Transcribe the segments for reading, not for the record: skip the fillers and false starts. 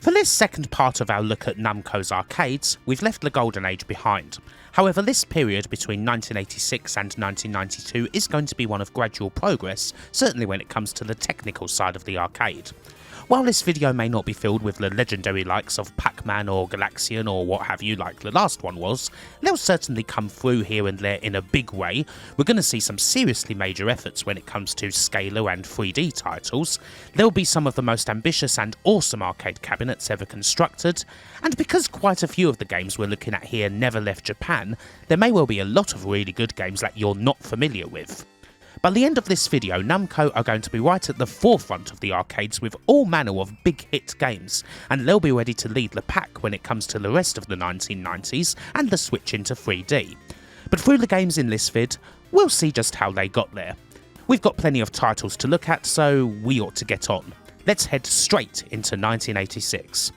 For this second part of our look at Namco's arcades, we've left the Golden Age behind. However, this period between 1986 and 1992 is going to be one of gradual progress, certainly when it comes to the technical side of the arcade. While this video may not be filled with the legendary likes of Pac-Man or Galaxian or what have you like the last one was, they'll certainly come through here and there in a big way. We're going to see some seriously major efforts when it comes to scalar and 3D titles. There'll be some of the most ambitious and awesome arcade cabinets ever constructed, and because quite a few of the games we're looking at here never left Japan, there may well be a lot of really good games that you're not familiar with. By the end of this video, Namco are going to be right at the forefront of the arcades with all manner of big hit games, and they'll be ready to lead the pack when it comes to the rest of the 1990s and the switch into 3D. But through the games in this vid, we'll see just how they got there. We've got plenty of titles to look at, so we ought to get on. Let's head straight into 1986.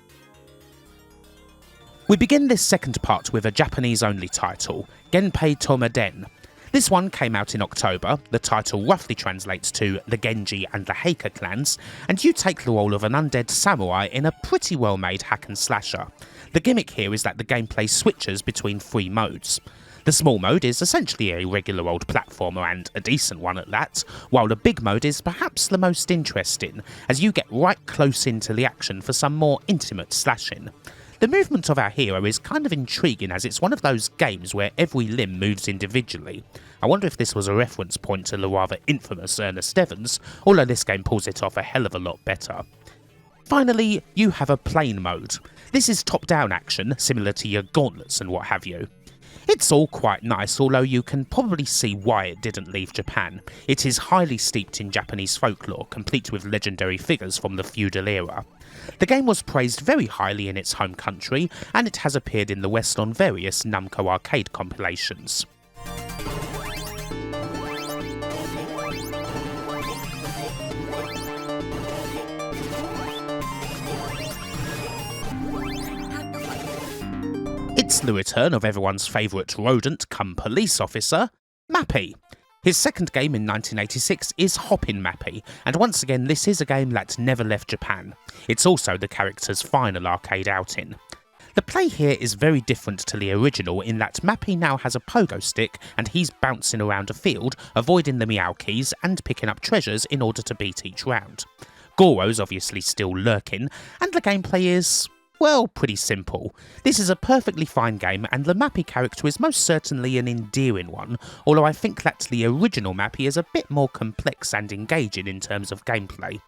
We begin this second part with a Japanese-only title, Genpei Touma Den. This one came out in October. The title roughly translates to The Genji and the Heike clans, and you take the role of an undead samurai in a pretty well made hack and slasher. The gimmick here is that the gameplay switches between 3 modes. The small mode is essentially a regular old platformer and a decent one at that, while the big mode is perhaps the most interesting, as you get right close into the action for some more intimate slashing. The movement of our hero is kind of intriguing as it's one of those games where every limb moves individually. I wonder if this was a reference point to the rather infamous Ernest Evans, although this game pulls it off a hell of a lot better. Finally, you have a plane mode. This is top-down action, similar to your gauntlets and what have you. It's all quite nice, although you can probably see why it didn't leave Japan. It is highly steeped in Japanese folklore, complete with legendary figures from the feudal era. The game was praised very highly in its home country, and it has appeared in the West on various Namco Arcade compilations. It's the return of everyone's favourite rodent come police officer, Mappy. His second game in 1986 is Hoppin' Mappy, and once again this is a game that never left Japan. It's also the character's final arcade outing. The play here is very different to the original in that Mappy now has a pogo stick and he's bouncing around a field, avoiding the meow keys and picking up treasures in order to beat each round. Goro's obviously still lurking, and the gameplay is, well, pretty simple. This is a perfectly fine game, and the Mappy character is most certainly an endearing one, although I think that the original Mappy is a bit more complex and engaging in terms of gameplay.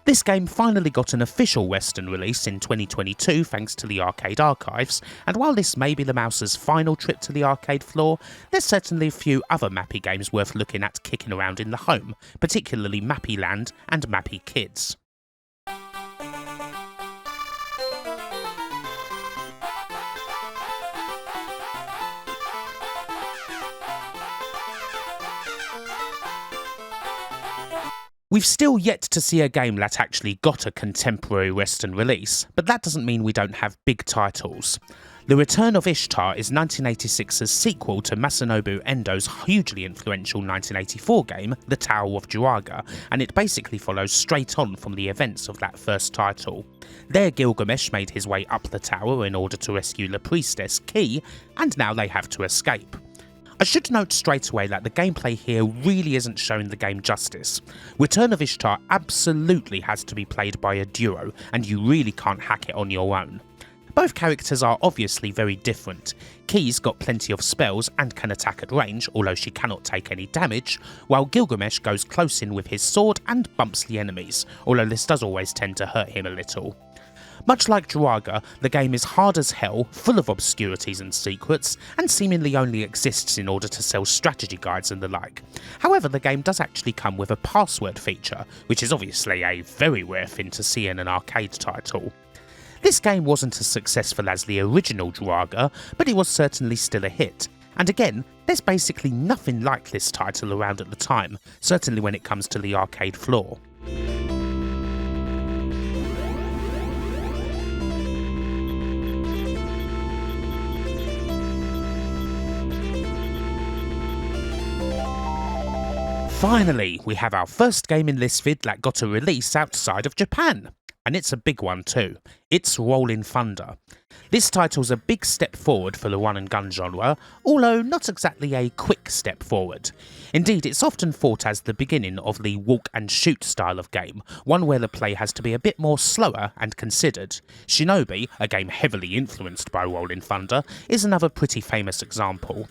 This game finally got an official Western release in 2022 thanks to the arcade archives, and while this may be the mouse's final trip to the arcade floor, there's certainly a few other Mappy games worth looking at kicking around in the home, particularly Mappy Land and Mappy Kids. We've still yet to see a game that actually got a contemporary Western release, but that doesn't mean we don't have big titles. The Return of Ishtar is 1986's sequel to Masanobu Endo's hugely influential 1984 game, The Tower of Galaga, and it basically follows straight on from the events of that first title. There Gilgamesh made his way up the tower in order to rescue the priestess Ki, and now they have to escape. I should note straight away that the gameplay here really isn't showing the game justice. Return of Ishtar absolutely has to be played by a duo, and you really can't hack it on your own. Both characters are obviously very different. Ki's got plenty of spells and can attack at range, although she cannot take any damage, while Gilgamesh goes close in with his sword and bumps the enemies, although this does always tend to hurt him a little. Much like Galaga, the game is hard as hell, full of obscurities and secrets, and seemingly only exists in order to sell strategy guides and the like. However, the game does actually come with a password feature, which is obviously a very rare thing to see in an arcade title. This game wasn't as successful as the original Galaga, but it was certainly still a hit. And again, there's basically nothing like this title around at the time, certainly when it comes to the arcade floor. Finally, we have our first game in this vid that got a release outside of Japan. and it's a big one too. It's Rolling Thunder. This title's a big step forward for the run and gun genre, although not exactly a quick step forward. Indeed, it's often thought as the beginning of the walk and shoot style of game, one where the play has to be a bit more slower and considered. Shinobi, a game heavily influenced by Rolling Thunder, is another pretty famous example.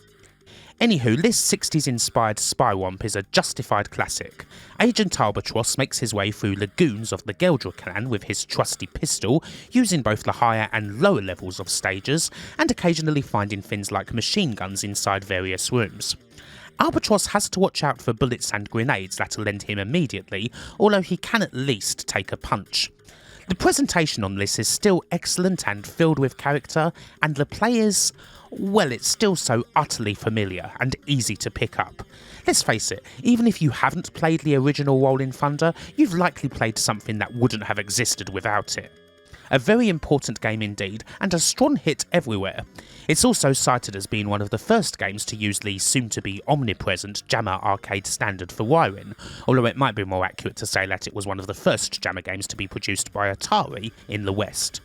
Anywho, this 60s-inspired spy romp is a justified classic. Agent Albatross makes his way through lagoons of the Geldra clan with his trusty pistol, using both the higher and lower levels of stages, and occasionally finding things like machine guns inside various rooms. Albatross has to watch out for bullets and grenades that'll end him immediately, although he can at least take a punch. The presentation on this is still excellent and filled with character, and the players, well, it's still so utterly familiar and easy to pick up. Let's face it, even if you haven't played the original Rolling Thunder, you've likely played something that wouldn't have existed without it. A very important game indeed, and a strong hit everywhere. It's also cited as being one of the first games to use the soon-to-be omnipresent Jammer arcade standard for wiring, although it might be more accurate to say that it was one of the first Jammer games to be produced by Atari in the West.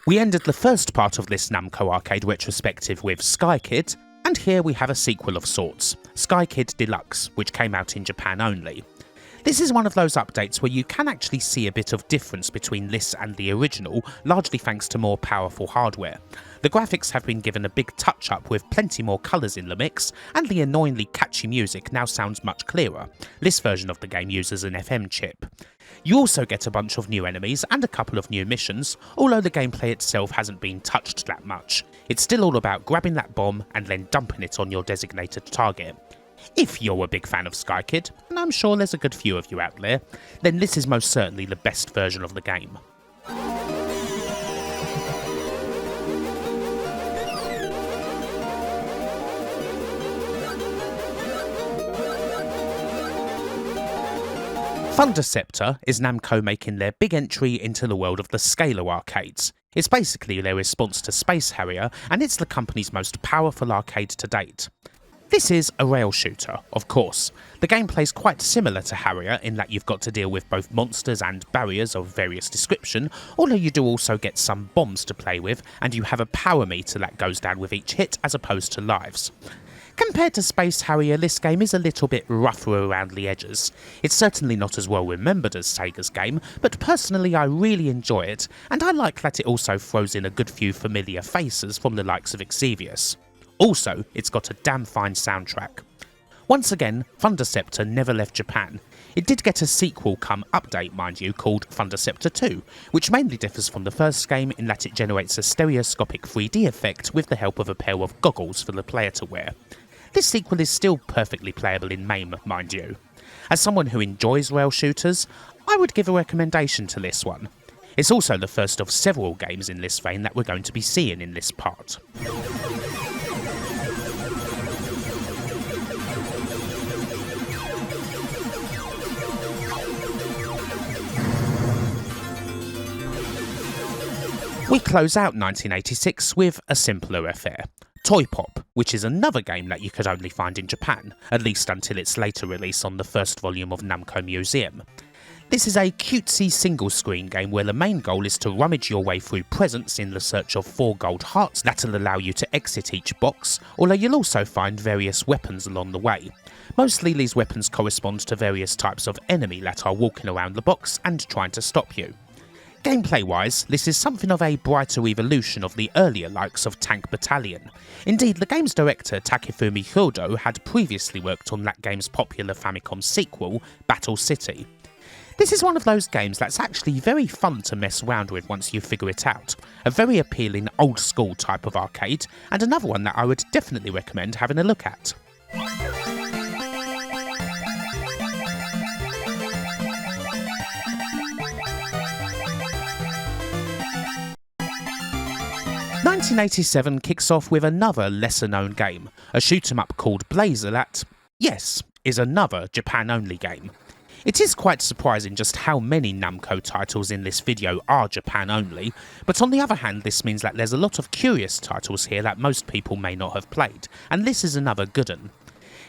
We ended the first part of this Namco Arcade Retrospective with Sky Kid, and here we have a sequel of sorts, Sky Kid Deluxe, which came out in Japan only. This is one of those updates where you can actually see a bit of difference between this and the original, largely thanks to more powerful hardware. The graphics have been given a big touch-up with plenty more colours in the mix, and the annoyingly catchy music now sounds much clearer. This version of the game uses an FM chip. You also get a bunch of new enemies and a couple of new missions, although the gameplay itself hasn't been touched that much. It's still all about grabbing that bomb and then dumping it on your designated target. If you're a big fan of Sky Kid, and I'm sure there's a good few of you out there, then this is most certainly the best version of the game. Thunder Ceptor is Namco making their big entry into the world of the Scalar arcades. It's basically their response to Space Harrier, and it's the company's most powerful arcade to date. This is a rail shooter, of course. The gameplay's quite similar to Harrier in that you've got to deal with both monsters and barriers of various description, although you do also get some bombs to play with, and you have a power meter that goes down with each hit as opposed to lives. Compared to Space Harrier, this game is a little bit rougher around the edges. It's certainly not as well remembered as Sega's game, but personally I really enjoy it, and I like that it also throws in a good few familiar faces from the likes of Xevious. Also, it's got a damn fine soundtrack. Once again, Thunder Ceptor never left Japan. It did get a sequel come update, mind you, called Thunder Scepter 2, which mainly differs from the first game in that it generates a stereoscopic 3D effect with the help of a pair of goggles for the player to wear. This sequel is still perfectly playable in MAME, mind you. As someone who enjoys rail shooters, I would give a recommendation to this one. It's also the first of several games in this vein that we're going to be seeing in this part. We close out 1986 with a simpler affair, Toypop, which is another game that you could only find in Japan, at least until its later release on the first volume of Namco Museum. This is a cutesy single-screen game where the main goal is to rummage your way through presents in the search of 4 gold hearts that'll allow you to exit each box, although you'll also find various weapons along the way. Mostly these weapons correspond to various types of enemy that are walking around the box and trying to stop you. Gameplay-wise, this is something of a brighter evolution of the earlier likes of Tank Battalion. Indeed, the game's director Takefumi Hyodo had previously worked on that game's popular Famicom sequel, Battle City. This is one of those games that's actually very fun to mess around with once you figure it out. A very appealing old-school type of arcade, and another one that I would definitely recommend having a look at. 1987 kicks off with another lesser-known game, a shoot-'em-up called Blazer that, yes, is another Japan-only game. It is quite surprising just how many Namco titles in this video are Japan only, but on the other hand this means that there's a lot of curious titles here that most people may not have played, and this is another good one.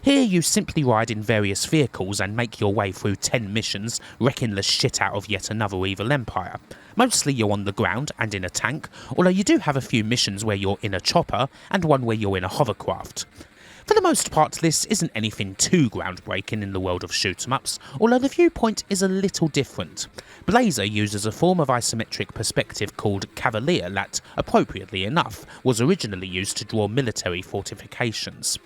Here you simply ride in various vehicles and make your way through 10 missions, wrecking the shit out of yet another evil empire. Mostly you're on the ground and in a tank, although you do have a few missions where you're in a chopper and one where you're in a hovercraft. For the most part this isn't anything too groundbreaking in the world of shoot 'em ups, although the viewpoint is a little different. Blazer uses a form of isometric perspective called Cavalier that, appropriately enough, was originally used to draw military fortifications.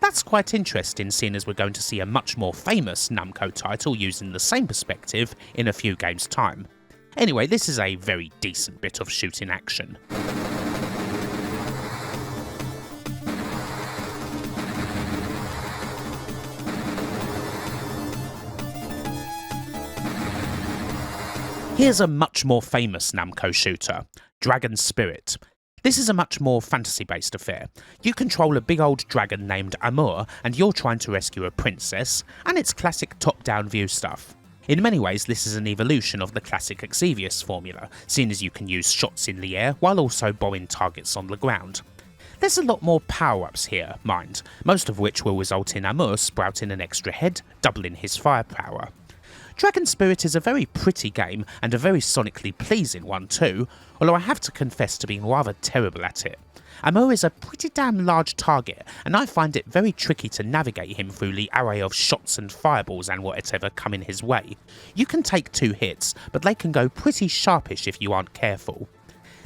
That's quite interesting, seeing as we're going to see a much more famous Namco title using the same perspective in a few games' time. Anyway, this is a very decent bit of shooting action. Here's a much more famous Namco shooter, Dragon Spirit. This is a much more fantasy-based affair. You control a big old dragon named Amur, and you're trying to rescue a princess, and it's classic top-down view stuff. In many ways this is an evolution of the classic Xevious formula, seeing as you can use shots in the air while also bombing targets on the ground. There's a lot more power-ups here, mind, most of which will result in Amur sprouting an extra head, doubling his firepower. Dragon Spirit is a very pretty game, and a very sonically pleasing one too, although I have to confess to being rather terrible at it. Amur is a pretty damn large target, and I find it very tricky to navigate him through the array of shots and fireballs and whatever come in his way. You can take 2 hits, but they can go pretty sharpish if you aren't careful.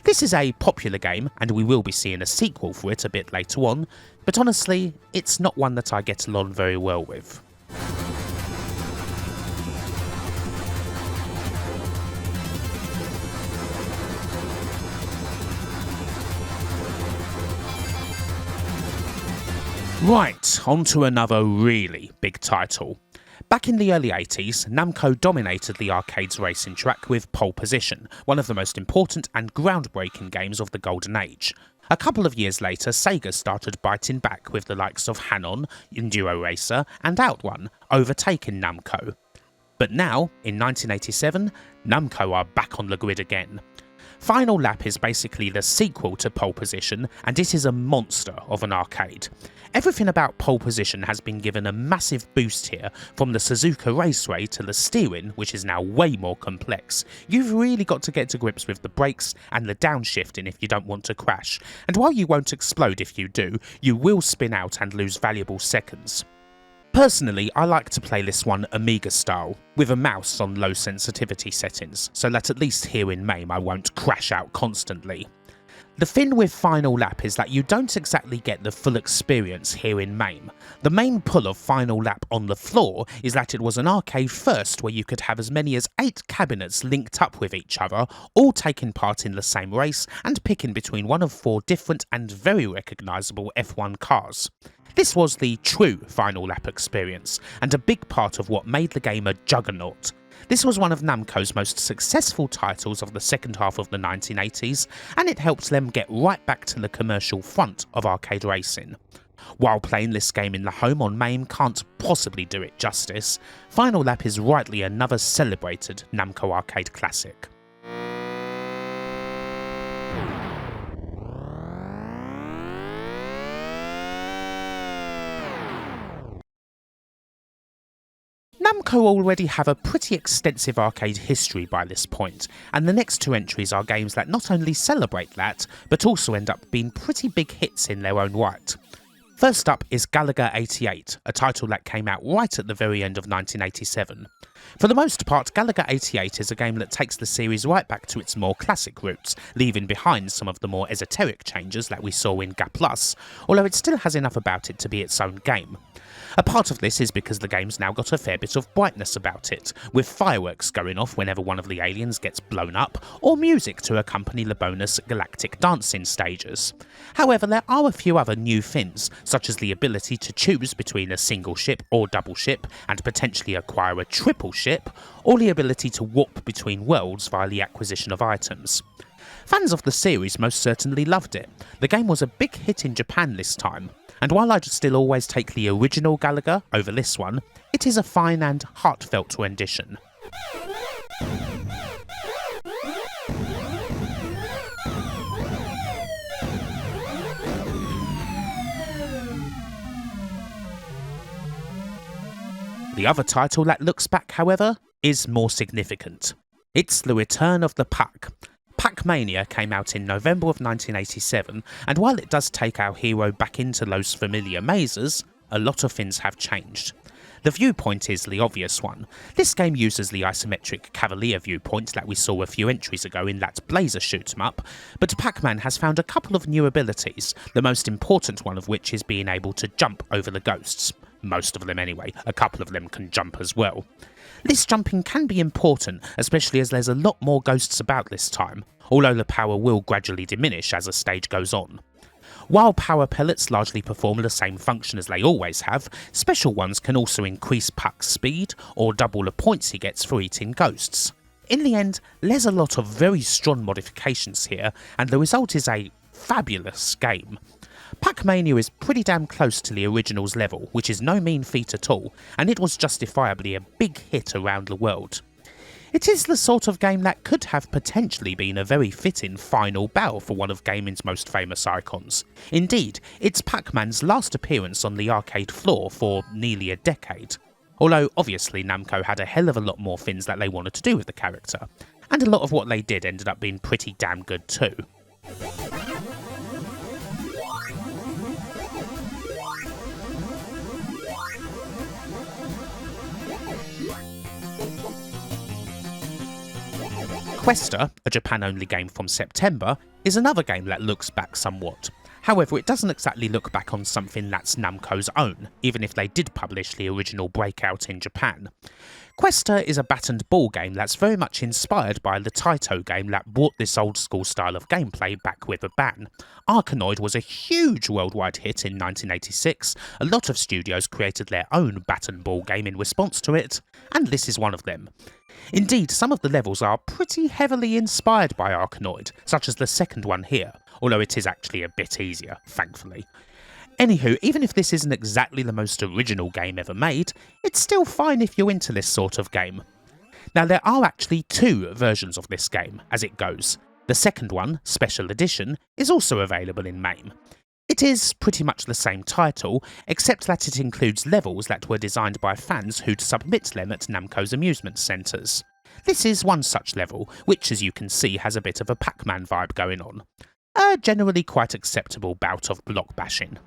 This is a popular game, and we will be seeing a sequel for it a bit later on, but honestly, it's not one that I get along very well with. Right, on to another really big title. Back in the early 80s, Namco dominated the arcade's racing track with Pole Position, one of the most important and groundbreaking games of the Golden Age. A couple of years later, Sega started biting back with the likes of Hanon, Enduro Racer and Outrun, overtaking Namco. But now, in 1987, Namco are back on the grid again. Final Lap is basically the sequel to Pole Position, and it is a monster of an arcade. Everything about Pole Position has been given a massive boost here, from the Suzuka Raceway to the steering, which is now way more complex. You've really got to get to grips with the brakes and the downshifting if you don't want to crash, and while you won't explode if you do, you will spin out and lose valuable seconds. Personally, I like to play this one Amiga style, with a mouse on low sensitivity settings, so that at least here in MAME I won't crash out constantly. The thing with Final Lap is that you don't exactly get the full experience here in MAME. The main pull of Final Lap on the floor is that it was an arcade first where you could have as many as 8 cabinets linked up with each other, all taking part in the same race and picking between one of 4 different and very recognisable F1 cars. This was the true Final Lap experience, and a big part of what made the game a juggernaut. This was one of Namco's most successful titles of the second half of the 1980s, and it helped them get right back to the commercial front of arcade racing. While playing this game in the home on MAME can't possibly do it justice, Final Lap is rightly another celebrated Namco arcade classic. Namco already have a pretty extensive arcade history by this point, and the next 2 entries are games that not only celebrate that, but also end up being pretty big hits in their own right. First up is Galaga 88, a title that came out right at the very end of 1987. For the most part, Galaga 88 is a game that takes the series right back to its more classic roots, leaving behind some of the more esoteric changes that we saw in GA+, although it still has enough about it to be its own game. A part of this is because the game's now got a fair bit of brightness about it, with fireworks going off whenever one of the aliens gets blown up, or music to accompany the bonus galactic dancing stages. However, there are a few other new things, such as the ability to choose between a single ship or double ship, and potentially acquire a triple ship, or the ability to warp between worlds via the acquisition of items. Fans of the series most certainly loved it. The game was a big hit in Japan this time. And while I'd still always take the original Galaga over this one, it is a fine and heartfelt rendition. The other title that looks back, however, is more significant. It's the return of the Pac. Pac-Mania came out in November of 1987, and while it does take our hero back into those familiar mazes, a lot of things have changed. The viewpoint is the obvious one. This game uses the isometric Cavalier viewpoint that we saw a few entries ago in that Blazer shoot 'em up, but Pac-Man has found a couple of new abilities, the most important one of which is being able to jump over the ghosts. Most of them anyway, a couple of them can jump as well. This jumping can be important, especially as there's a lot more ghosts about this time, although the power will gradually diminish as the stage goes on. While power pellets largely perform the same function as they always have, special ones can also increase Pac's speed or double the points he gets for eating ghosts. In the end, there's a lot of very strong modifications here, and the result is a fabulous game. Pac-Mania is pretty damn close to the original's level, which is no mean feat at all, and it was justifiably a big hit around the world. It is the sort of game that could have potentially been a very fitting final bow for one of gaming's most famous icons. Indeed, it's Pac-Man's last appearance on the arcade floor for nearly a decade. Although obviously Namco had a hell of a lot more things that they wanted to do with the character, and a lot of what they did ended up being pretty damn good too. Questa, a Japan-only game from September, is another game that looks back somewhat. However, it doesn't exactly look back on something that's Namco's own, even if they did publish the original Breakout in Japan. Questa is a bat-and ball game that's very much inspired by the Taito game that brought this old school style of gameplay back with a bang. Arkanoid was a huge worldwide hit in 1986, a lot of studios created their own bat-and ball game in response to it, and this is one of them. Indeed, some of the levels are pretty heavily inspired by Arkanoid, such as the second one here, although it is actually a bit easier, thankfully. Anywho, even if this isn't exactly the most original game ever made, it's still fine if you're into this sort of game. Now there are actually two versions of this game, as it goes. The second one, Special Edition, is also available in MAME. It is pretty much the same title, except that it includes levels that were designed by fans who'd submit them at Namco's amusement centres. This is one such level, which as you can see has a bit of a Pac-Man vibe going on. A generally quite acceptable bout of block bashing.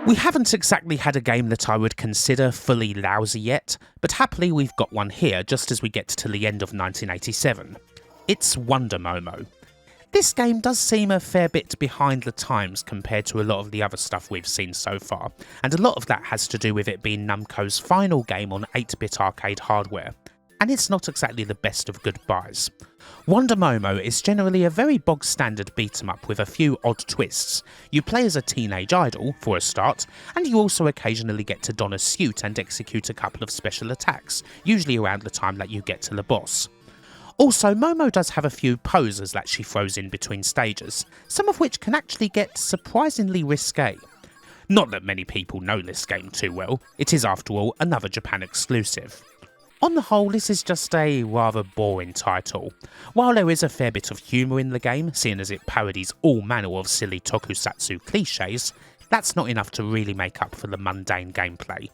We haven't exactly had a game that I would consider fully lousy yet, but happily we've got one here just as we get to the end of 1987. It's Wonder Momo. This game does seem a fair bit behind the times compared to a lot of the other stuff we've seen so far, and a lot of that has to do with it being Namco's final game on 8-bit arcade hardware, and it's not exactly the best of goodbyes. Wonder Momo is generally a very bog-standard beat-em-up with a few odd twists. You play as a teenage idol, for a start, and you also occasionally get to don a suit and execute a couple of special attacks, usually around the time that you get to the boss. Also, Momo does have a few posers that she throws in between stages, some of which can actually get surprisingly risque. Not that many people know this game too well, it is after all another Japan exclusive. On the whole, this is just a rather boring title. While there is a fair bit of humour in the game, seeing as it parodies all manner of silly tokusatsu cliches, that's not enough to really make up for the mundane gameplay.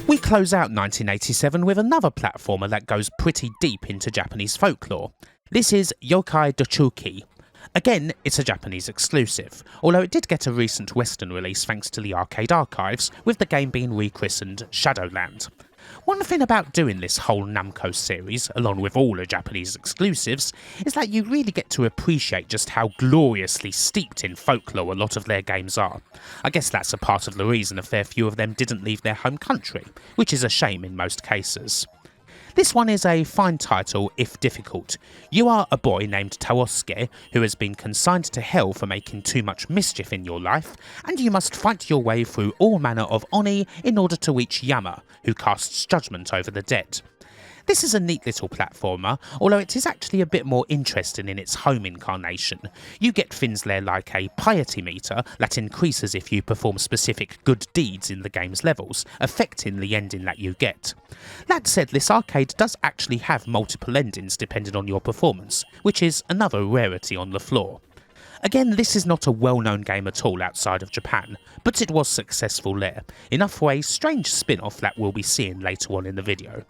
We close out 1987 with another platformer that goes pretty deep into Japanese folklore. This is Youukai Douchuu Ki. Again, it's a Japanese exclusive, although it did get a recent Western release thanks to the arcade archives, with the game being rechristened Shadowland. One thing about doing this whole Namco series, along with all the Japanese exclusives, is that you really get to appreciate just how gloriously steeped in folklore a lot of their games are. I guess that's a part of the reason a fair few of them didn't leave their home country, which is a shame in most cases. This one is a fine title, if difficult. You are a boy named Taosuke who has been consigned to hell for making too much mischief in your life, and you must fight your way through all manner of oni in order to reach Yama, who casts judgment over the dead. This is a neat little platformer, although it is actually a bit more interesting in its home incarnation. You get things there like a piety meter that increases if you perform specific good deeds in the game's levels, affecting the ending that you get. That said, this arcade does actually have multiple endings depending on your performance, which is another rarity on the floor. Again, this is not a well-known game at all outside of Japan, but it was successful there, enough for a strange spin-off that we'll be seeing later on in the video.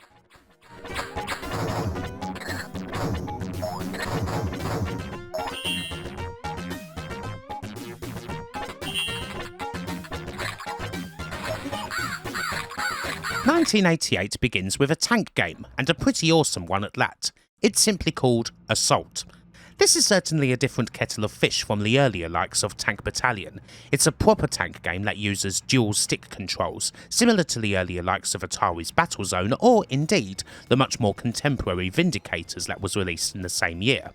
"1988 begins with a tank game, and a pretty awesome one at that. It's simply called Assault. This is certainly a different kettle of fish from the earlier likes of Tank Battalion. It's a proper tank game that uses dual stick controls, similar to the earlier likes of Atari's Battlezone, or indeed the much more contemporary Vindicators that was released in the same year.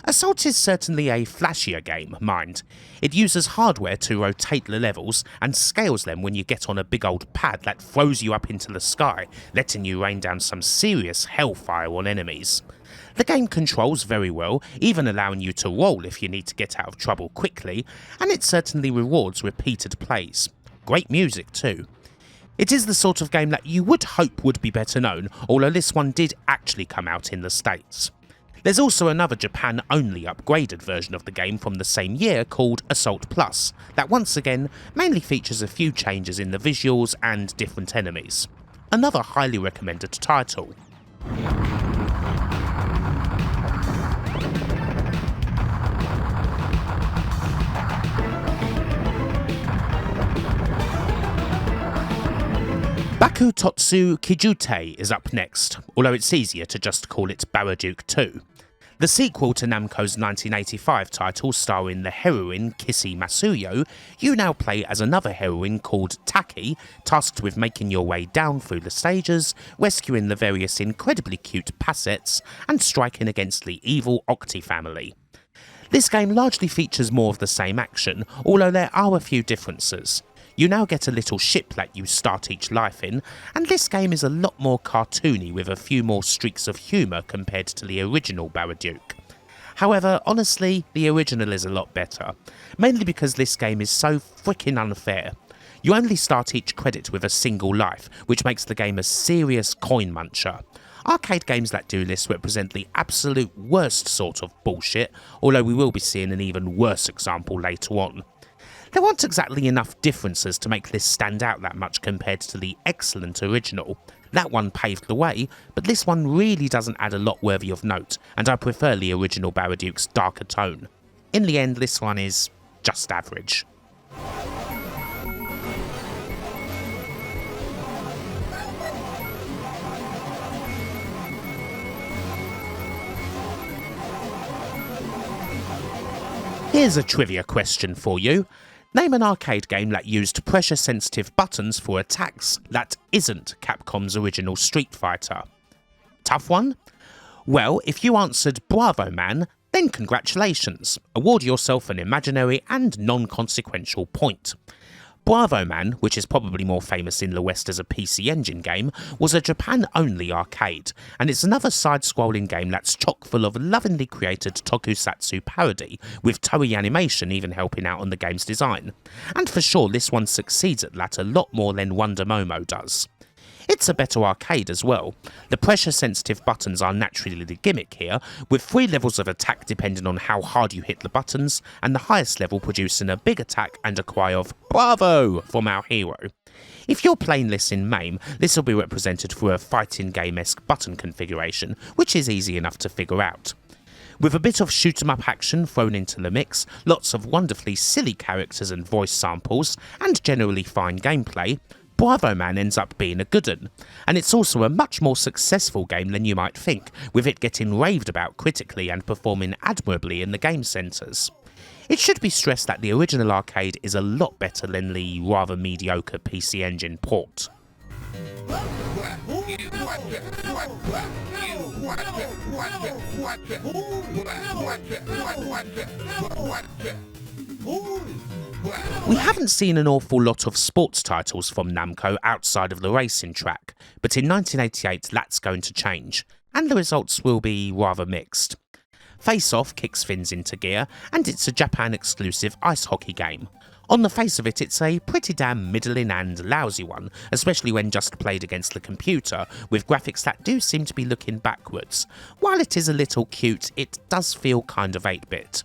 Assault is certainly a flashier game, mind. It uses hardware to rotate the levels and scales them when you get on a big old pad that throws you up into the sky, letting you rain down some serious hellfire on enemies. The game controls very well, even allowing you to roll if you need to get out of trouble quickly, and it certainly rewards repeated plays. Great music too. It is the sort of game that you would hope would be better known, although this one did actually come out in the States. There's also another Japan-only upgraded version of the game from the same year called Assault Plus, that once again mainly features a few changes in the visuals and different enemies. Another highly recommended title. Bakutotsu Kijute is up next, although it's easier to just call it Baraduke II. The sequel to Namco's 1985 title starring the heroine Kissy Masuyo, you now play as another heroine called Taki, tasked with making your way down through the stages, rescuing the various incredibly cute Passets, and striking against the evil Octi family. This game largely features more of the same action, although there are a few differences. You now get a little ship that you start each life in, and this game is a lot more cartoony with a few more streaks of humour compared to the original Baraduke. However, honestly, the original is a lot better, mainly because this game is so freaking unfair. You only start each credit with a single life, which makes the game a serious coin muncher. Arcade games that do this represent the absolute worst sort of bullshit, although we will be seeing an even worse example later on. There aren't exactly enough differences to make this stand out that much compared to the excellent original. That one paved the way, but this one really doesn't add a lot worthy of note, and I prefer the original Baraduke's darker tone. In the end, this one is just average. Here's a trivia question for you. Name an arcade game that used pressure-sensitive buttons for attacks that isn't Capcom's original Street Fighter. Tough one? Well, if you answered Bravoman, then congratulations. Award yourself an imaginary and non-consequential point. Bravoman, which is probably more famous in the West as a PC Engine game, was a Japan-only arcade, and it's another side-scrolling game that's chock full of lovingly created tokusatsu parody, with Toei Animation even helping out on the game's design. And for sure this one succeeds at that a lot more than Wonder Momo does. It's a better arcade as well. The pressure-sensitive buttons are naturally the gimmick here, with 3 levels of attack depending on how hard you hit the buttons, and the highest level producing a big attack and a cry of "Bravo!" from our hero. If you're playing this in MAME, this will be represented through a fighting game-esque button configuration, which is easy enough to figure out. With a bit of shoot-'em-up action thrown into the mix, lots of wonderfully silly characters and voice samples, and generally fine gameplay, Bravoman ends up being a good one, and it's also a much more successful game than you might think, with it getting raved about critically and performing admirably in the game centres. It should be stressed that the original arcade is a lot better than the rather mediocre PC Engine port. We haven't seen an awful lot of sports titles from Namco outside of the racing track, but in 1988 that's going to change, and the results will be rather mixed. Face Off kicks things into gear, and it's a Japan-exclusive ice hockey game. On the face of it, it's a pretty damn middling and lousy one, especially when just played against the computer, with graphics that do seem to be looking backwards. While it is a little cute, it does feel kind of 8-bit.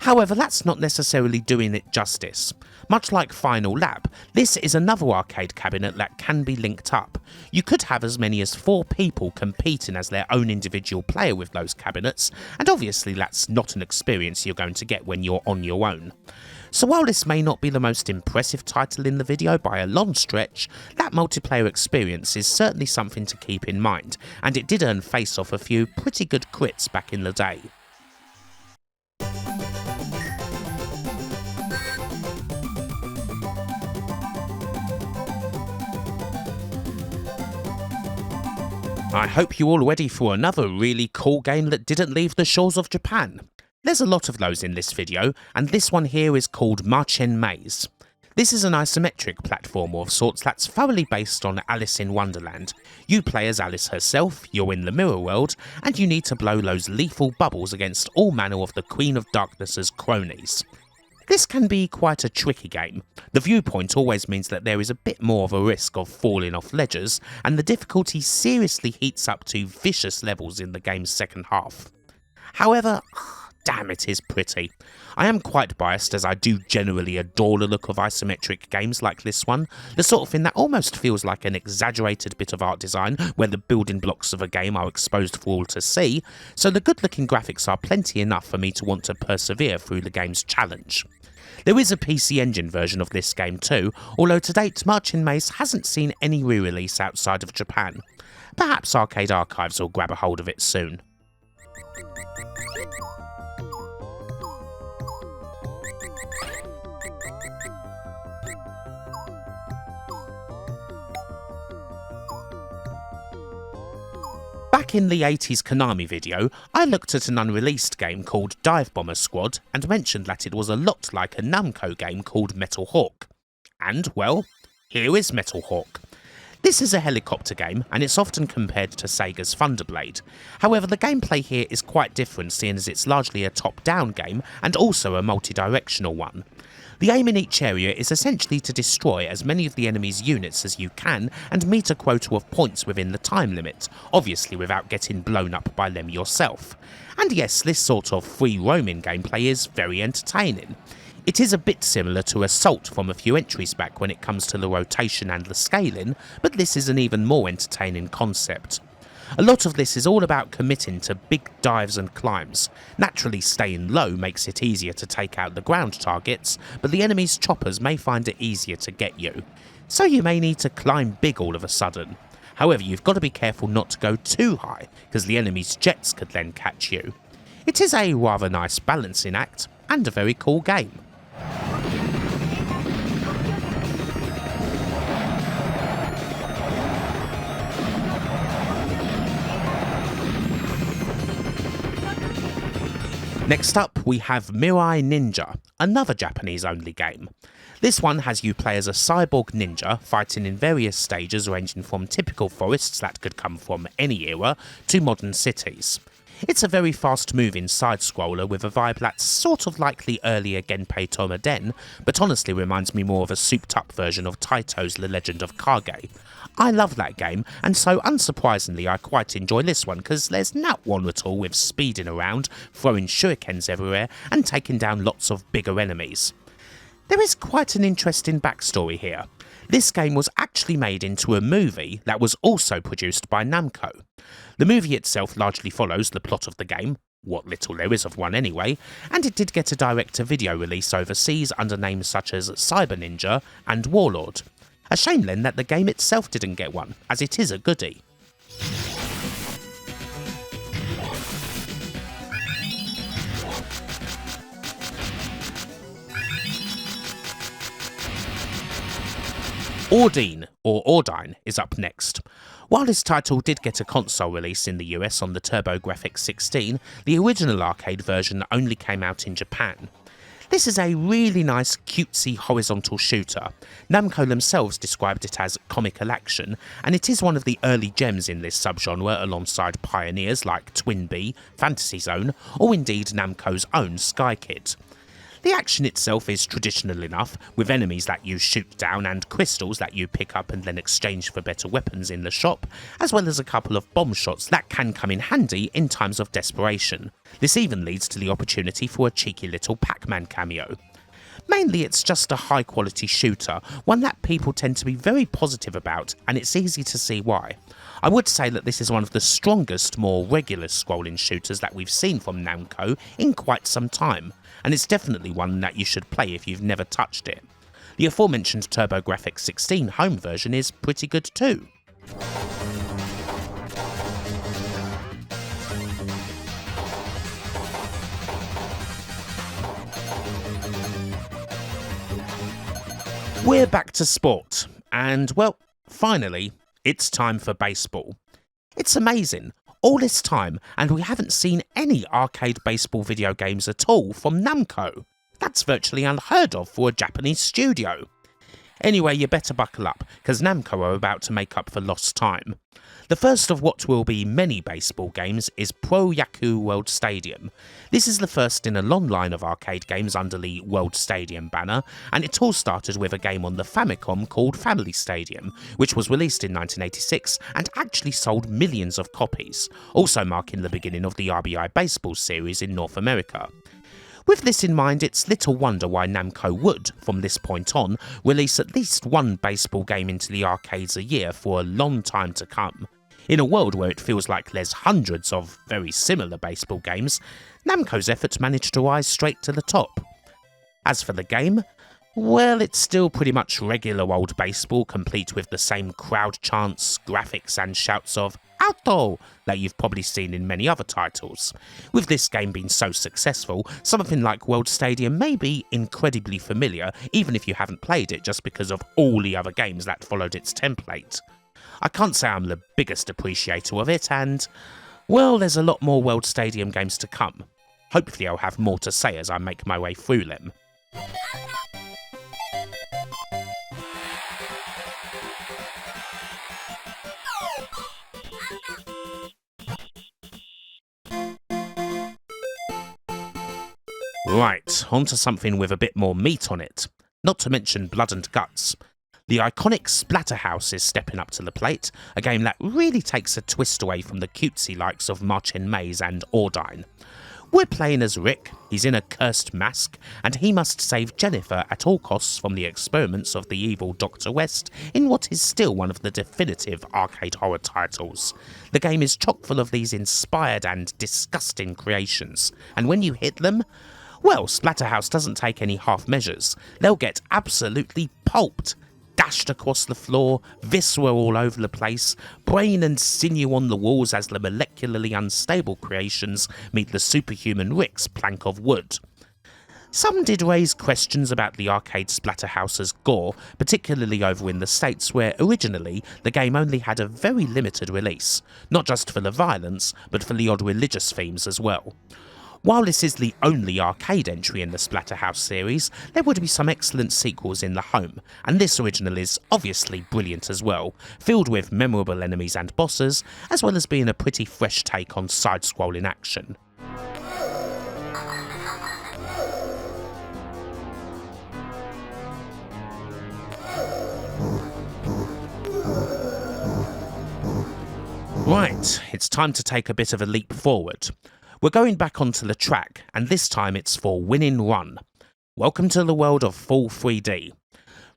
However, that's not necessarily doing it justice. Much like Final Lap, this is another arcade cabinet that can be linked up. You could have as many as 4 people competing as their own individual player with those cabinets, and obviously that's not an experience you're going to get when you're on your own. So while this may not be the most impressive title in the video by a long stretch, that multiplayer experience is certainly something to keep in mind, and it did earn Face Off a few pretty good crits back in the day. I hope you're all ready for another really cool game that didn't leave the shores of Japan. There's a lot of those in this video, and this one here is called Marchen Maze. This is an isometric platformer of sorts that's thoroughly based on Alice in Wonderland. You play as Alice herself, you're in the mirror world, and you need to blow those lethal bubbles against all manner of the Queen of Darkness's cronies. This can be quite a tricky game. The viewpoint always means that there is a bit more of a risk of falling off ledges, and the difficulty seriously heats up to vicious levels in the game's second half. However, damn, it is pretty. I am quite biased as I do generally adore the look of isometric games like this one, the sort of thing that almost feels like an exaggerated bit of art design where the building blocks of a game are exposed for all to see, so the good looking graphics are plenty enough for me to want to persevere through the game's challenge. There is a PC Engine version of this game too, although to date Marchen Maze hasn't seen any re-release outside of Japan. Perhaps Arcade Archives will grab a hold of it soon. Back in the 80s Konami video, I looked at an unreleased game called Dive Bomber Squad and mentioned that it was a lot like a Namco game called Metal Hawk. And, well, here is Metal Hawk. This is a helicopter game, and it's often compared to Sega's Thunderblade. However, the gameplay here is quite different, seeing as it's largely a top-down game and also a multi-directional one. The aim in each area is essentially to destroy as many of the enemy's units as you can and meet a quota of points within the time limit, obviously without getting blown up by them yourself. And yes, this sort of free-roaming gameplay is very entertaining. It is a bit similar to Assault from a few entries back when it comes to the rotation and the scaling, but this is an even more entertaining concept. A lot of this is all about committing to big dives and climbs. Naturally, staying low makes it easier to take out the ground targets, but the enemy's choppers may find it easier to get you. So you may need to climb big all of a sudden. However, you've got to be careful not to go too high, because the enemy's jets could then catch you. It is a rather nice balancing act, and a very cool game. Next up, we have Mirai Ninja, another Japanese-only game. This one has you play as a cyborg ninja, fighting in various stages ranging from typical forests that could come from any era to modern cities. It's a very fast-moving side-scroller with a vibe that's sort of like the earlier Genpei Touma Den, but honestly reminds me more of a souped-up version of Taito's The Legend of Kage. I love that game, and so unsurprisingly I quite enjoy this one because there's not one at all with speeding around, throwing shurikens everywhere, and taking down lots of bigger enemies. There is quite an interesting backstory here. This game was actually made into a movie that was also produced by Namco. The movie itself largely follows the plot of the game, what little there is of one anyway, and it did get a direct-to-video release overseas under names such as Cyber Ninja and Warlord. A shame then that the game itself didn't get one, as it is a goodie. Ordyne, or Ordyne, is up next. While this title did get a console release in the US on the TurboGrafx-16, the original arcade version only came out in Japan. This is a really nice cutesy horizontal shooter. Namco themselves described it as comical action, and it is one of the early gems in this subgenre alongside pioneers like Twin Bee, Fantasy Zone, or indeed Namco's own Sky Kid. The action itself is traditional enough, with enemies that you shoot down and crystals that you pick up and then exchange for better weapons in the shop, as well as a couple of bomb shots that can come in handy in times of desperation. This even leads to the opportunity for a cheeky little Pac-Man cameo. Mainly it's just a high quality shooter, one that people tend to be very positive about, and it's easy to see why. I would say that this is one of the strongest, more regular scrolling shooters that we've seen from Namco in quite some time, and it's definitely one that you should play if you've never touched it. The aforementioned TurboGrafx-16 home version is pretty good too. We're back to sport, and well, finally, it's time for baseball. It's amazing, all this time, and we haven't seen any arcade baseball video games at all from Namco. That's virtually unheard of for a Japanese studio. Anyway, you better buckle up, because Namco are about to make up for lost time. The first of what will be many baseball games is Pro Yakyuu World Stadium. This is the first in a long line of arcade games under the World Stadium banner, and it all started with a game on the Famicom called Family Stadium, which was released in 1986 and actually sold millions of copies, also marking the beginning of the RBI Baseball series in North America. With this in mind, it's little wonder why Namco would, from this point on, release at least one baseball game into the arcades a year for a long time to come. In a world where it feels like there's hundreds of very similar baseball games, Namco's efforts managed to rise straight to the top. As for the game, well, it's still pretty much regular old baseball, complete with the same crowd chants, graphics and shouts of "Auto" that you've probably seen in many other titles. With this game being so successful, something like World Stadium may be incredibly familiar, even if you haven't played it just because of all the other games that followed its template. I can't say I'm the biggest appreciator of it, and well, there's a lot more World Stadium games to come. Hopefully I'll have more to say as I make my way through them. Right, onto something with a bit more meat on it. Not to mention blood and guts. The iconic Splatterhouse is stepping up to the plate, a game that really takes a twist away from the cutesy likes of Marchen Maze and Ordyne. We're playing as Rick, he's in a cursed mask, and he must save Jennifer at all costs from the experiments of the evil Dr. West in what is still one of the definitive arcade horror titles. The game is chock full of these inspired and disgusting creations, and when you hit them, well, Splatterhouse doesn't take any half measures. They'll get absolutely pulped, dashed across the floor, viscera all over the place, brain and sinew on the walls as the molecularly unstable creations meet the superhuman Rick's plank of wood. Some did raise questions about the arcade Splatterhouse's gore, particularly over in the States where originally the game only had a very limited release, not just for the violence, but for the odd religious themes as well. While this is the only arcade entry in the Splatterhouse series, there would be some excellent sequels in the home, and this original is obviously brilliant as well, filled with memorable enemies and bosses, as well as being a pretty fresh take on side-scrolling action. Right, it's time to take a bit of a leap forward. We're going back onto the track, and this time it's for Winning Run. Welcome to the world of full 3D.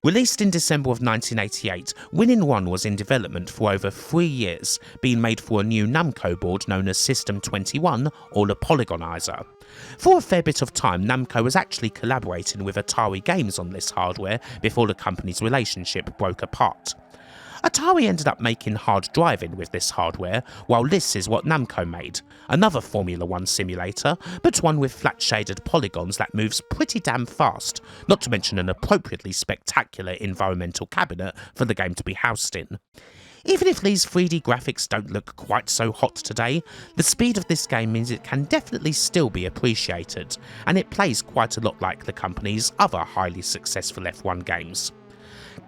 Released in December of 1988, Winning Run was in development for over 3 years, being made for a new Namco board known as System 21 or the Polygonizer. For a fair bit of time, Namco was actually collaborating with Atari Games on this hardware before the company's relationship broke apart. Atari ended up making hard driving with this hardware, while this is what Namco made, another Formula 1 simulator, but one with flat shaded polygons that moves pretty damn fast, not to mention an appropriately spectacular environmental cabinet for the game to be housed in. Even if these 3D graphics don't look quite so hot today, the speed of this game means it can definitely still be appreciated, and it plays quite a lot like the company's other highly successful F1 games.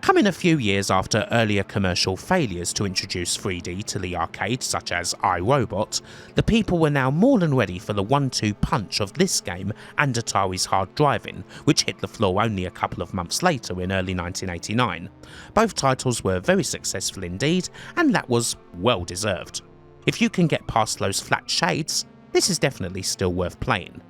Coming a few years after earlier commercial failures to introduce 3D to the arcade, such as iRobot, the people were now more than ready for the 1-2 punch of this game and Atari's hard driving, which hit the floor only a couple of months later in early 1989. Both titles were very successful indeed, and that was well deserved. If you can get past those flat shades, this is definitely still worth playing.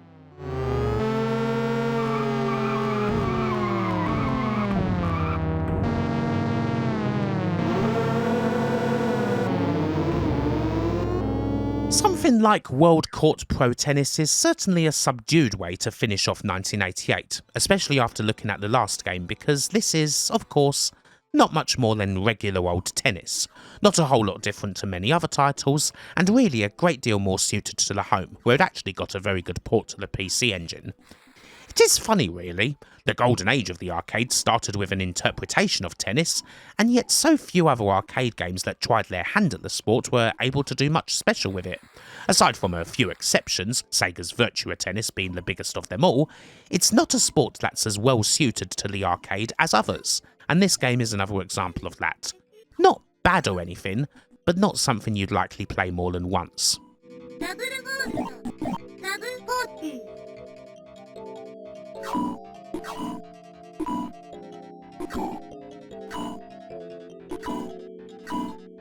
Something like World Court Pro Tennis is certainly a subdued way to finish off 1988, especially after looking at the last game, because this is, of course, not much more than regular old tennis. Not a whole lot different to many other titles, and really a great deal more suited to the home, where it actually got a very good port to the PC engine. It is funny really, the golden age of the arcade started with an interpretation of tennis, and yet so few other arcade games that tried their hand at the sport were able to do much special with it. Aside from a few exceptions, Sega's Virtua Tennis being the biggest of them all, it's not a sport that's as well suited to the arcade as others, and this game is another example of that. Not bad or anything, but not something you'd likely play more than once.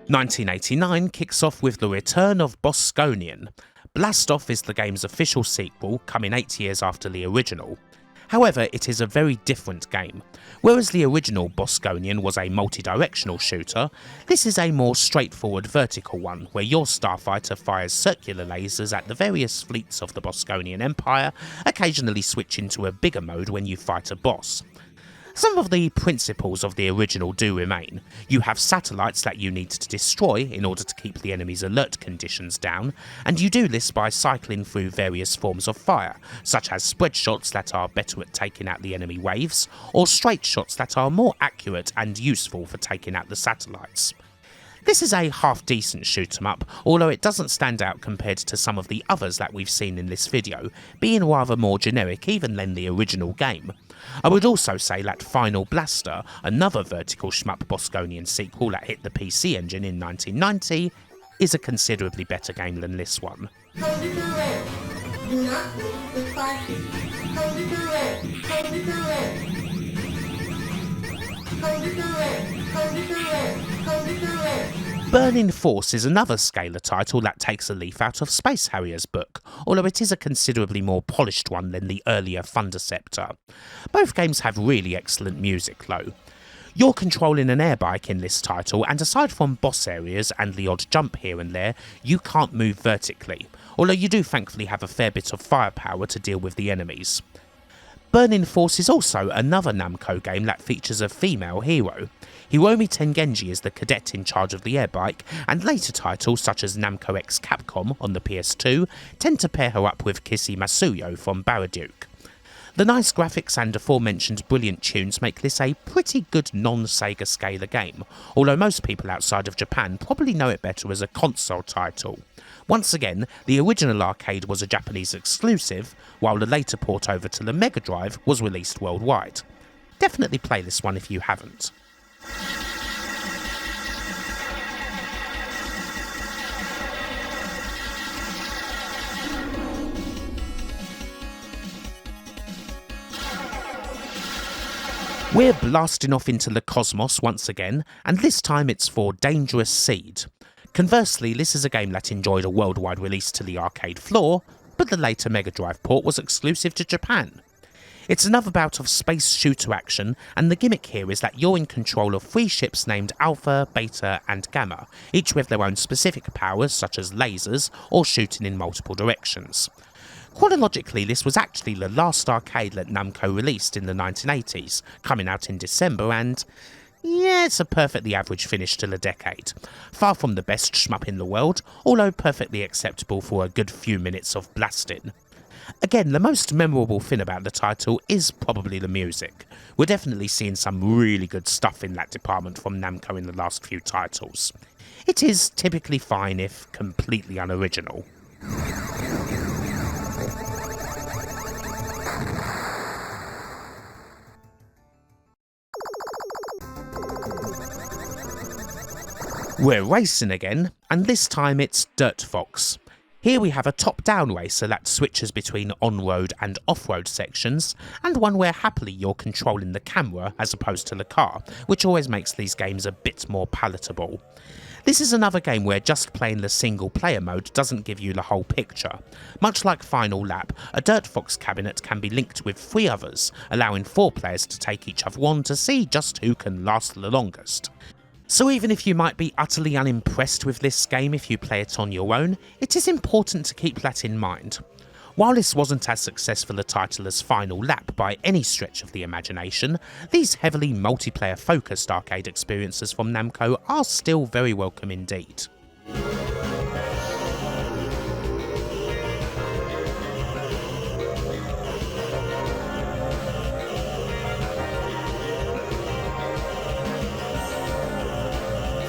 1989 kicks off with the return of Bosconian. Blast Off is the game's official sequel, coming 8 years after the original. However, it is a very different game. Whereas the original Bosconian was a multi-directional shooter, this is a more straightforward vertical one, where your starfighter fires circular lasers at the various fleets of the Bosconian Empire, occasionally switching to a bigger mode when you fight a boss. Some of the principles of the original do remain. You have satellites that you need to destroy in order to keep the enemy's alert conditions down, and you do this by cycling through various forms of fire, such as spread shots that are better at taking out the enemy waves, or straight shots that are more accurate and useful for taking out the satellites. This is a half-decent shoot-'em-up, although it doesn't stand out compared to some of the others that we've seen in this video, being rather more generic even than the original game. I would also say that Final Blaster, another vertical shmup Bosconian sequel that hit the PC engine in 1990, is a considerably better game than this one. Burning Force is another scalar title that takes a leaf out of Space Harrier's book, although it is a considerably more polished one than the earlier Thunder Ceptor. Both games have really excellent music though. You're controlling an airbike in this title, and aside from boss areas and the odd jump here and there, you can't move vertically, although you do thankfully have a fair bit of firepower to deal with the enemies. Burning Force is also another Namco game that features a female hero. Hiromi Tengenji is the cadet in charge of the airbike, and later titles such as Namco X Capcom on the PS2 tend to pair her up with Kissy Masuyo from Baraduke. The nice graphics and aforementioned brilliant tunes make this a pretty good non-Sega scalar game, although most people outside of Japan probably know it better as a console title. Once again, the original arcade was a Japanese exclusive, while the later port over to the Mega Drive was released worldwide. Definitely play this one if you haven't. We're blasting off into the cosmos once again, and this time it's for Dangerous Seed. Conversely, this is a game that enjoyed a worldwide release to the arcade floor, but the later Mega Drive port was exclusive to Japan. It's another bout of space shooter action, and the gimmick here is that you're in control of 3 ships named Alpha, Beta and Gamma, each with their own specific powers such as lasers or shooting in multiple directions. Chronologically, this was actually the last arcade that Namco released in the 1980s, coming out in December, and Yeah, it's a perfectly average finish to the decade. Far from the best shmup in the world, although perfectly acceptable for a good few minutes of blasting. Again, the most memorable thing about the title is probably the music. We're definitely seeing some really good stuff in that department from Namco in the last few titles. It is typically fine if completely unoriginal. We're racing again, and this time it's Dirtfox. Here we have a top-down racer that switches between on-road and off-road sections, and one where happily you're controlling the camera as opposed to the car, which always makes these games a bit more palatable. This is another game where just playing the single-player mode doesn't give you the whole picture. Much like Final Lap, a Dirtfox cabinet can be linked with 3 others, allowing 4 players to take each other on to see just who can last the longest. So even if you might be utterly unimpressed with this game if you play it on your own, it is important to keep that in mind. While this wasn't as successful a title as Final Lap by any stretch of the imagination, these heavily multiplayer focused arcade experiences from Namco are still very welcome indeed.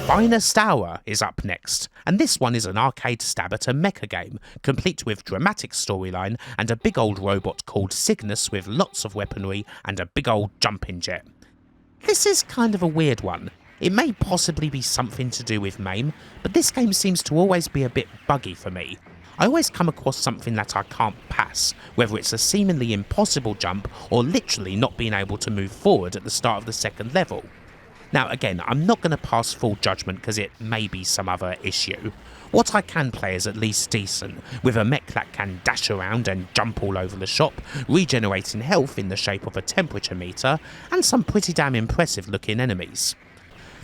Finest Hour is up next, and this one is an arcade stab at a mecha game, complete with dramatic storyline and a big old robot called Cygnus with lots of weaponry and a big old jumping jet. This is kind of a weird one. It may possibly be something to do with MAME, but this game seems to always be a bit buggy for me. I always come across something that I can't pass, whether it's a seemingly impossible jump or literally not being able to move forward at the start of the second level. Now again, I'm not going to pass full judgment because it may be some other issue. What I can play is at least decent, with a mech that can dash around and jump all over the shop, regenerating health in the shape of a temperature meter, and some pretty damn impressive looking enemies.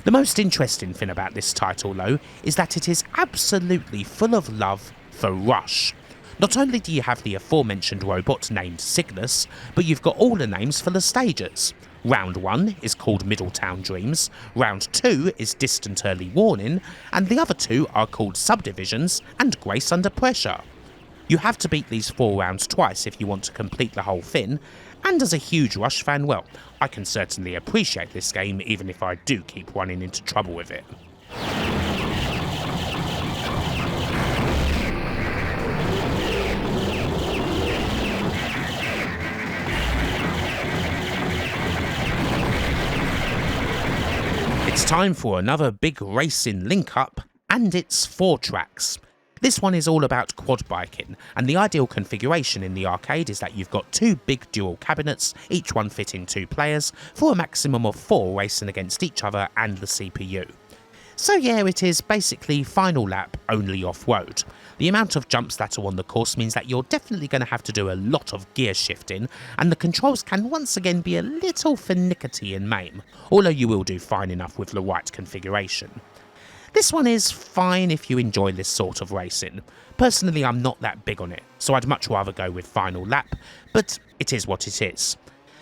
The most interesting thing about this title though, is that it is absolutely full of love for Rush. Not only do you have the aforementioned robot named Cygnus, but you've got all the names for the stages. Round 1 is called Middletown Dreams, Round 2 is Distant Early Warning, and the other 2 are called Subdivisions and Grace Under Pressure. You have to beat these 4 rounds twice if you want to complete the whole thing, and as a huge Rush fan, well, I can certainly appreciate this game even if I do keep running into trouble with it. It's time for another big racing link-up, and it's 4 tracks. This one is all about quad biking, and the ideal configuration in the arcade is that you've got 2 big dual cabinets, each one fitting 2 players, for a maximum of 4 racing against each other and the CPU. So yeah, it is basically Final Lap only off-road. The amount of jumps that are on the course means that you're definitely going to have to do a lot of gear shifting, and the controls can once again be a little finicky in MAME, although you will do fine enough with the right configuration. This one is fine if you enjoy this sort of racing. Personally, I'm not that big on it, so I'd much rather go with Final Lap, but it is what it is.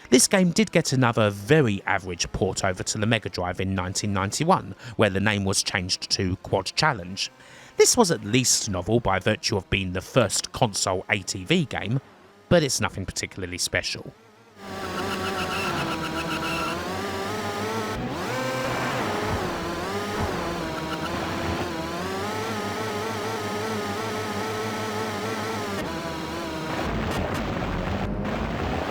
This game did get another very average port over to the Mega Drive in 1991, where the name was changed to Quad Challenge. This was at least novel by virtue of being the first console ATV game, but it's nothing particularly special.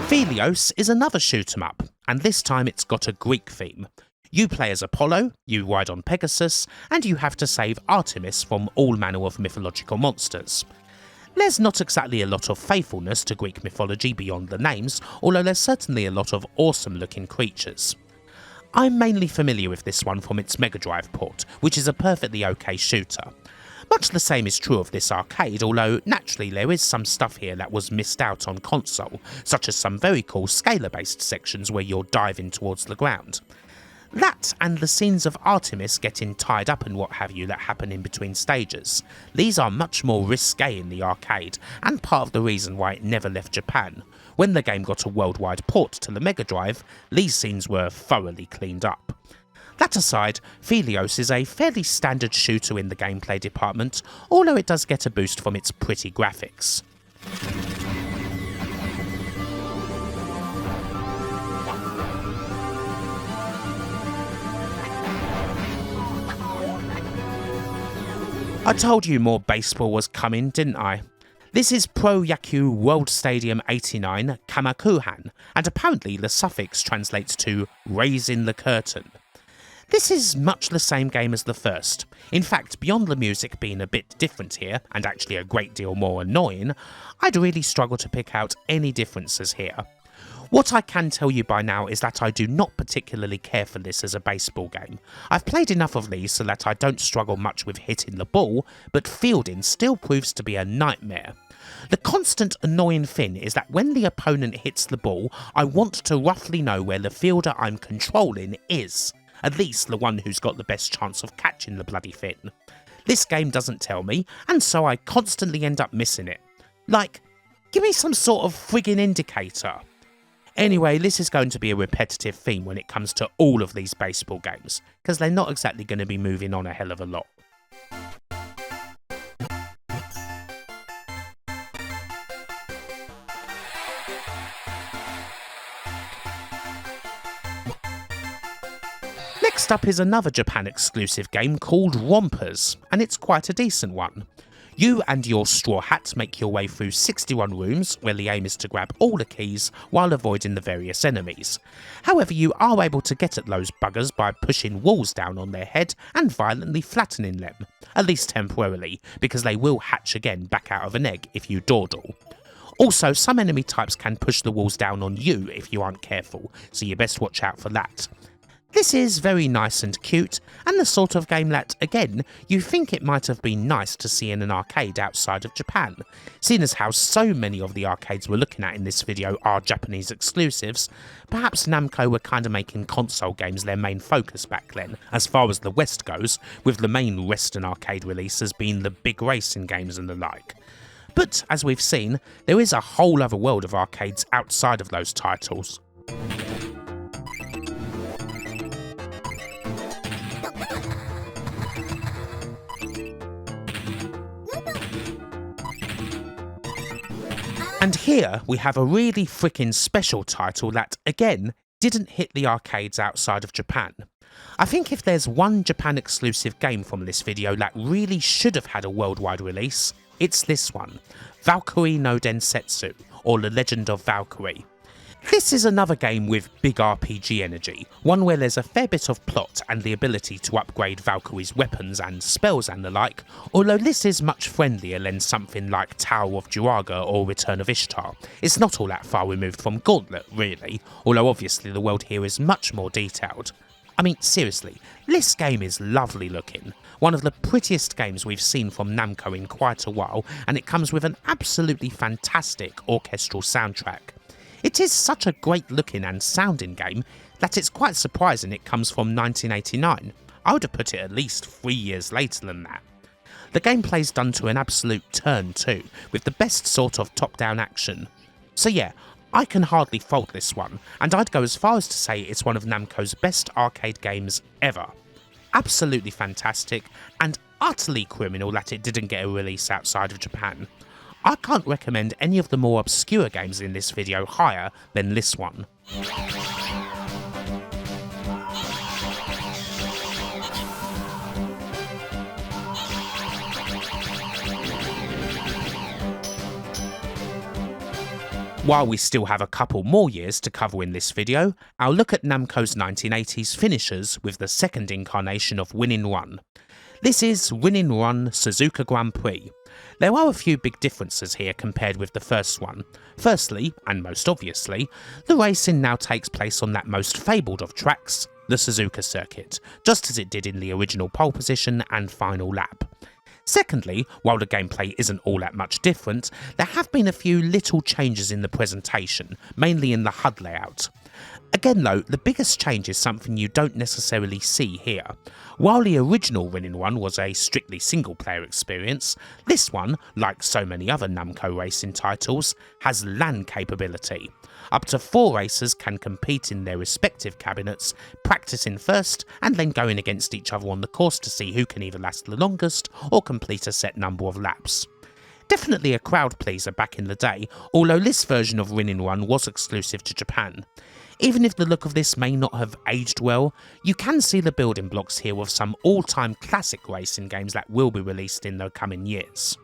Phelios is another shoot 'em up, and this time it's got a Greek theme. You play as Apollo, you ride on Pegasus, and you have to save Artemis from all manner of mythological monsters. There's not exactly a lot of faithfulness to Greek mythology beyond the names, although there's certainly a lot of awesome looking creatures. I'm mainly familiar with this one from its Mega Drive port, which is a perfectly okay shooter. Much the same is true of this arcade, although naturally there is some stuff here that was missed out on console, such as some very cool scalar-based sections where you're diving towards the ground. That and the scenes of Artemis getting tied up and what have you that happen in between stages. These are much more risque in the arcade, and part of the reason why it never left Japan. When the game got a worldwide port to the Mega Drive, these scenes were thoroughly cleaned up. That aside, Phelios is a fairly standard shooter in the gameplay department, although it does get a boost from its pretty graphics. I told you more baseball was coming, didn't I? This is Pro Yakyuu World Stadium 89 Kamakuhan, and apparently the suffix translates to raising the curtain. This is much the same game as the first. In fact, beyond the music being a bit different here, and actually a great deal more annoying, I'd really struggle to pick out any differences here. What I can tell you by now is that I do not particularly care for this as a baseball game. I've played enough of these so that I don't struggle much with hitting the ball, but fielding still proves to be a nightmare. The constant annoying thing is that when the opponent hits the ball, I want to roughly know where the fielder I'm controlling is. At least the one who's got the best chance of catching the bloody thing. This game doesn't tell me, and so I constantly end up missing it. Like, give me some sort of friggin' indicator. Anyway, this is going to be a repetitive theme when it comes to all of these baseball games, because they're not exactly going to be moving on a hell of a lot. Next up is another Japan exclusive game called Rompers, and it's quite a decent one. You and your straw hat make your way through 61 rooms where the aim is to grab all the keys while avoiding the various enemies. However, you are able to get at those buggers by pushing walls down on their head and violently flattening them, at least temporarily, because they will hatch again back out of an egg if you dawdle. Also, some enemy types can push the walls down on you if you aren't careful, so you best watch out for that. This is very nice and cute, and the sort of game that, again, you think it might have been nice to see in an arcade outside of Japan. Seeing as how so many of the arcades we're looking at in this video are Japanese exclusives, perhaps Namco were kinda making console games their main focus back then, as far as the West goes, with the main Western arcade releases being the big racing games and the like. But, as we've seen, there is a whole other world of arcades outside of those titles. And here we have a really freaking special title that, again, didn't hit the arcades outside of Japan. I think if there's one Japan exclusive game from this video that really should have had a worldwide release, it's this one, Valkyrie No Densetsu, or The Legend of Valkyrie. This is another game with big RPG energy, one where there's a fair bit of plot and the ability to upgrade Valkyrie's weapons and spells and the like, although this is much friendlier than something like Tower of Galaga or Return of Ishtar. It's not all that far removed from Gauntlet, really, although obviously the world here is much more detailed. I mean, seriously, this game is lovely looking. One of the prettiest games we've seen from Namco in quite a while, and it comes with an absolutely fantastic orchestral soundtrack. It is such a great looking and sounding game that it's quite surprising it comes from 1989. I would have put it at least 3 years later than that. The gameplay's done to an absolute turn too, with the best sort of top-down action. So yeah, I can hardly fault this one, and I'd go as far as to say it's one of Namco's best arcade games ever. Absolutely fantastic, and utterly criminal that it didn't get a release outside of Japan. I can't recommend any of the more obscure games in this video higher than this one. While we still have a couple more years to cover in this video, I'll look at Namco's 1980s finishers with the second incarnation of Winning Run. This is Winning Run Suzuka Grand Prix. There are a few big differences here compared with the first one. Firstly, and most obviously, the racing now takes place on that most fabled of tracks, the Suzuka circuit, just as it did in the original pole position and final lap. Secondly, while the gameplay isn't all that much different, there have been a few little changes in the presentation, mainly in the HUD layout. Again though, the biggest change is something you don't necessarily see here. While the original Winning One was a strictly single player experience, this one, like so many other Namco racing titles, has LAN capability. Up to 4 racers can compete in their respective cabinets, practicing first and then going against each other on the course to see who can either last the longest or complete a set number of laps. Definitely a crowd pleaser back in the day, although this version of Winning One was exclusive to Japan. Even if the look of this may not have aged well, you can see the building blocks here of some all-time classic racing games that will be released in the coming years.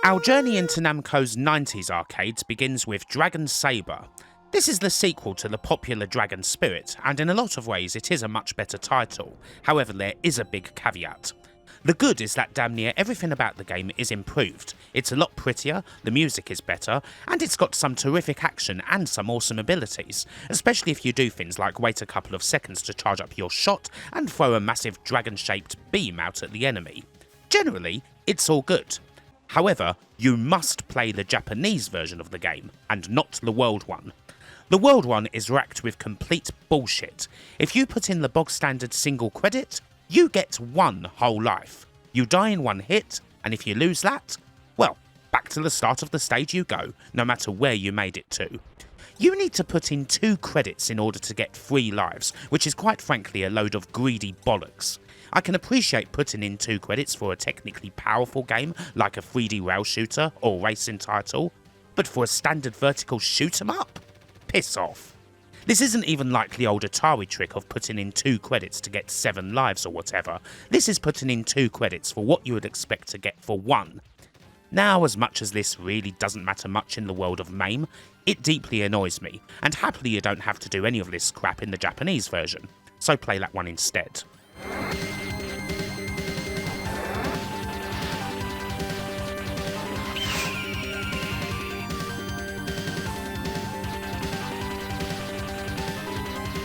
Our journey into Namco's 90s arcades begins with Dragon Saber. This is the sequel to the popular Dragon Spirit, and in a lot of ways it is a much better title. However, there is a big caveat. The good is that damn near everything about the game is improved. It's a lot prettier, the music is better, and it's got some terrific action and some awesome abilities, especially if you do things like wait a couple of seconds to charge up your shot and throw a massive dragon-shaped beam out at the enemy. Generally, it's all good. However, you must play the Japanese version of the game, and not the world one. The world one is racked with complete bullshit. If you put in the bog standard single credit, you get 1 whole life. You die in 1 hit, and if you lose that, well, back to the start of the stage you go, no matter where you made it to. You need to put in 2 credits in order to get 3 lives, which is quite frankly a load of greedy bollocks. I can appreciate putting in 2 credits for a technically powerful game like a 3D rail shooter or racing title, but for a standard vertical shoot 'em up? Piss off. This isn't even like the old Atari trick of putting in 2 credits to get 7 lives or whatever. This is putting in 2 credits for what you would expect to get for 1. Now, as much as this really doesn't matter much in the world of MAME, it deeply annoys me, and happily you don't have to do any of this crap in the Japanese version, so play that one instead.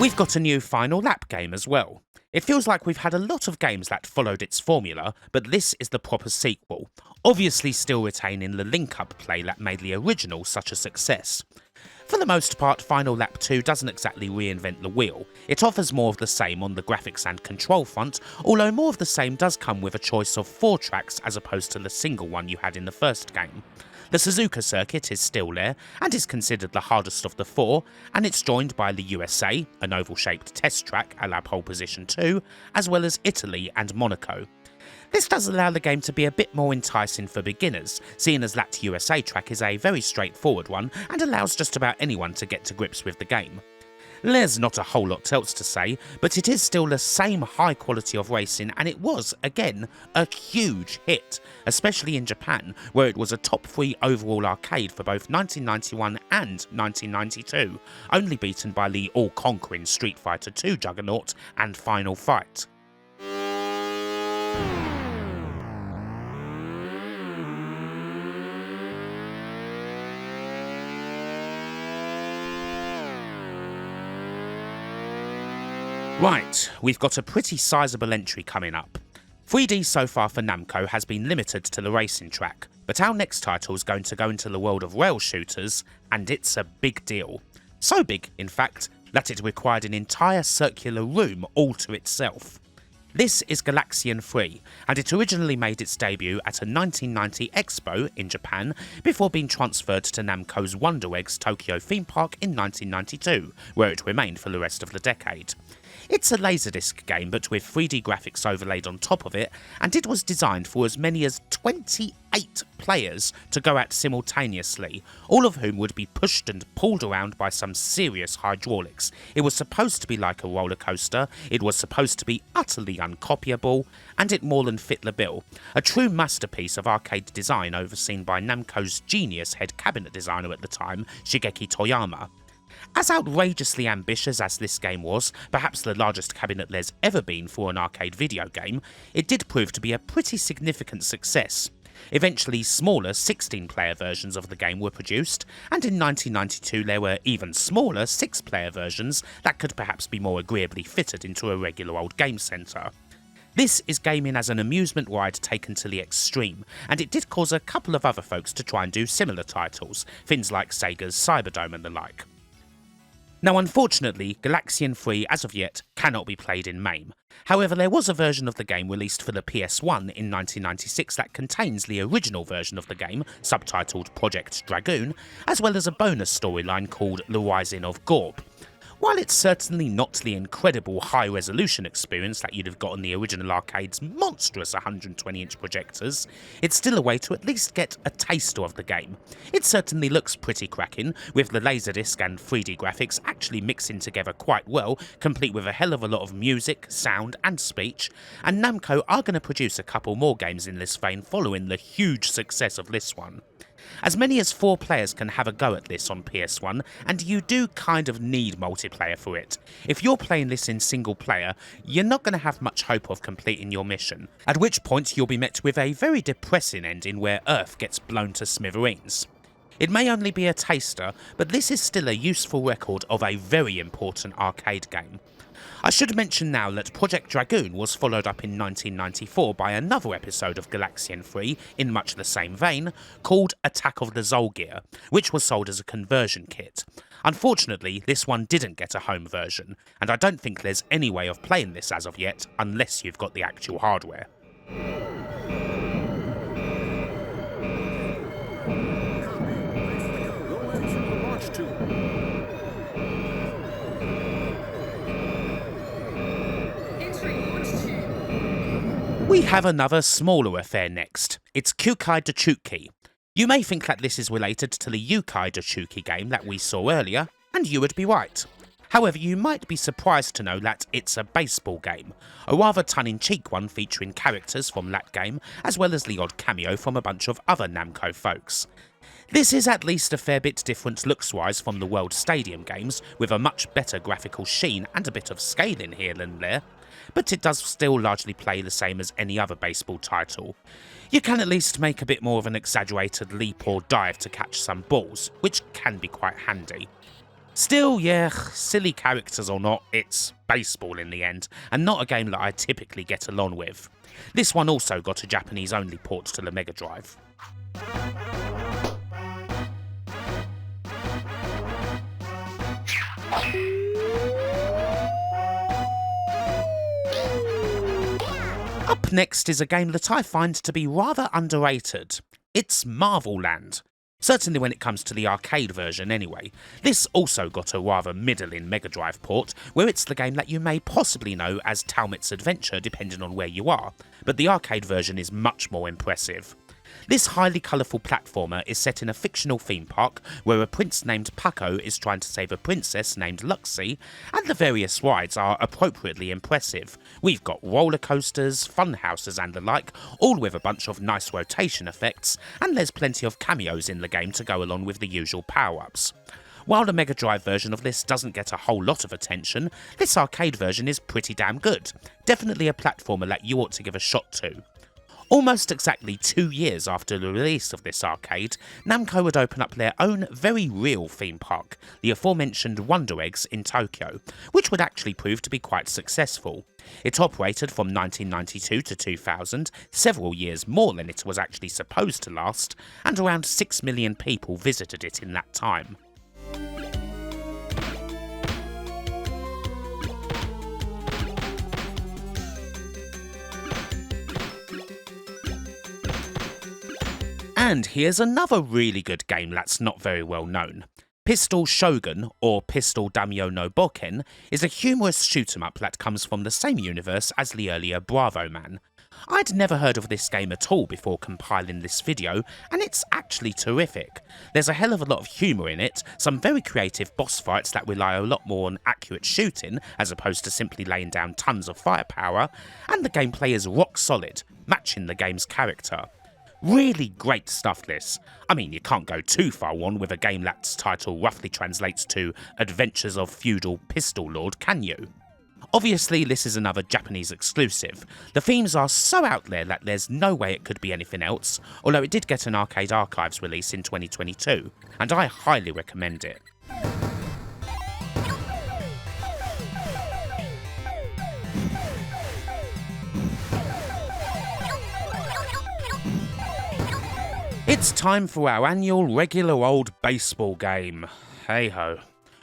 We've got a new Final Lap game as well. It feels like we've had a lot of games that followed its formula, but this is the proper sequel, obviously still retaining the link-up play that made the original such a success. For the most part, Final Lap 2 doesn't exactly reinvent the wheel. It offers more of the same on the graphics and control front, although more of the same does come with a choice of 4 tracks as opposed to the single one you had in the first game. The Suzuka circuit is still there, and is considered the hardest of the 4, and it's joined by the USA, an oval-shaped test track a la Pole Position 2, as well as Italy and Monaco. This does allow the game to be a bit more enticing for beginners, seeing as that USA track is a very straightforward one and allows just about anyone to get to grips with the game. There's not a whole lot else to say, but it is still the same high quality of racing, and it was, again, a huge hit, especially in Japan, where it was a top 3 overall arcade for both 1991 and 1992, only beaten by the all-conquering Street Fighter II juggernaut and Final Fight. Right, we've got a pretty sizable entry coming up. 3D so far for Namco has been limited to the racing track, but our next title is going to go into the world of rail shooters, and it's a big deal. So big, in fact, that it required an entire circular room all to itself. This is Galaxian 3, and it originally made its debut at a 1990 Expo in Japan before being transferred to Namco's Wonder Eggs Tokyo theme park in 1992, where it remained for the rest of the decade. It's a Laserdisc game but with 3D graphics overlaid on top of it, and it was designed for as many as 28 players to go at simultaneously, all of whom would be pushed and pulled around by some serious hydraulics. It was supposed to be like a roller coaster, it was supposed to be utterly uncopyable, and it more than fit the bill. A true masterpiece of arcade design overseen by Namco's genius head cabinet designer at the time, Shigeki Toyama. As outrageously ambitious as this game was, perhaps the largest cabinet there's ever been for an arcade video game, it did prove to be a pretty significant success. Eventually, smaller 16-player versions of the game were produced, and in 1992 there were even smaller 6-player versions that could perhaps be more agreeably fitted into a regular old game centre. This is gaming as an amusement ride taken to the extreme, and it did cause a couple of other folks to try and do similar titles, things like Sega's Cyberdome and the like. Now unfortunately, Galaxian 3 as of yet cannot be played in MAME. However, there was a version of the game released for the PS1 in 1996 that contains the original version of the game, subtitled Project Dragoon, as well as a bonus storyline called The Rising of Gorb. While it's certainly not the incredible high-resolution experience that you'd have got on the original arcade's monstrous 120-inch projectors, it's still a way to at least get a taster of the game. It certainly looks pretty cracking, with the laserdisc and 3D graphics actually mixing together quite well, complete with a hell of a lot of music, sound and speech, and Namco are going to produce a couple more games in this vein following the huge success of this one. As many as 4 players can have a go at this on PS1, and you do kind of need multiplayer for it. If you're playing this in single player, you're not going to have much hope of completing your mission, at which point you'll be met with a very depressing ending where Earth gets blown to smithereens. It may only be a taster, but this is still a useful record of a very important arcade game. I should mention now that Project Dragoon was followed up in 1994 by another episode of Galaxian 3 in much the same vein, called Attack of the Zolgear, which was sold as a conversion kit. Unfortunately, this one didn't get a home version, and I don't think there's any way of playing this as of yet unless you've got the actual hardware. We have another smaller affair next. It's Kyuukai Douchuu Ki. You may think that this is related to the Youukai Douchuu Ki game that we saw earlier, and you would be right. However, you might be surprised to know that it's a baseball game, a rather tongue-in-cheek one featuring characters from that game, as well as the odd cameo from a bunch of other Namco folks. This is at least a fair bit different looks-wise from the World Stadium games, with a much better graphical sheen and a bit of scaling here and there, but it does still largely play the same as any other baseball title. You can at least make a bit more of an exaggerated leap or dive to catch some balls, which can be quite handy. Still, yeah, silly characters or not, it's baseball in the end, and not a game that I typically get along with. This one also got a Japanese-only port to the Mega Drive. Up next is a game that I find to be rather underrated. It's Marvel Land. Certainly when it comes to the arcade version anyway. This also got a rather middling Mega Drive port, where it's the game that you may possibly know as Talmit's Adventure depending on where you are, but the arcade version is much more impressive. This highly colourful platformer is set in a fictional theme park where a prince named Paco is trying to save a princess named Luxie, and the various rides are appropriately impressive. We've got roller coasters, fun houses and the like, all with a bunch of nice rotation effects, and there's plenty of cameos in the game to go along with the usual power-ups. While the Mega Drive version of this doesn't get a whole lot of attention, this arcade version is pretty damn good. Definitely a platformer that you ought to give a shot to. Almost exactly 2 years after the release of this arcade, Namco would open up their own very real theme park, the aforementioned Wonder Eggs in Tokyo, which would actually prove to be quite successful. It operated from 1992 to 2000, several years more than it was actually supposed to last, and around 6 million people visited it in that time. And here's another really good game that's not very well known. Pistol-Shogun, or Pistol Daimyo no Boken, is a humorous shoot-em-up that comes from the same universe as the earlier Bravoman. I'd never heard of this game at all before compiling this video, and it's actually terrific. There's a hell of a lot of humour in it, some very creative boss fights that rely a lot more on accurate shooting as opposed to simply laying down tons of firepower, and the gameplay is rock solid, matching the game's character. Really great stuff this. I mean, you can't go too far on with a game that's title roughly translates to Adventures of Feudal Pistol Lord, can you? Obviously this is another Japanese exclusive. The themes are so out there that there's no way it could be anything else, although it did get an Arcade Archives release in 2022, and I highly recommend it. It's time for our annual regular old baseball game. Hey ho.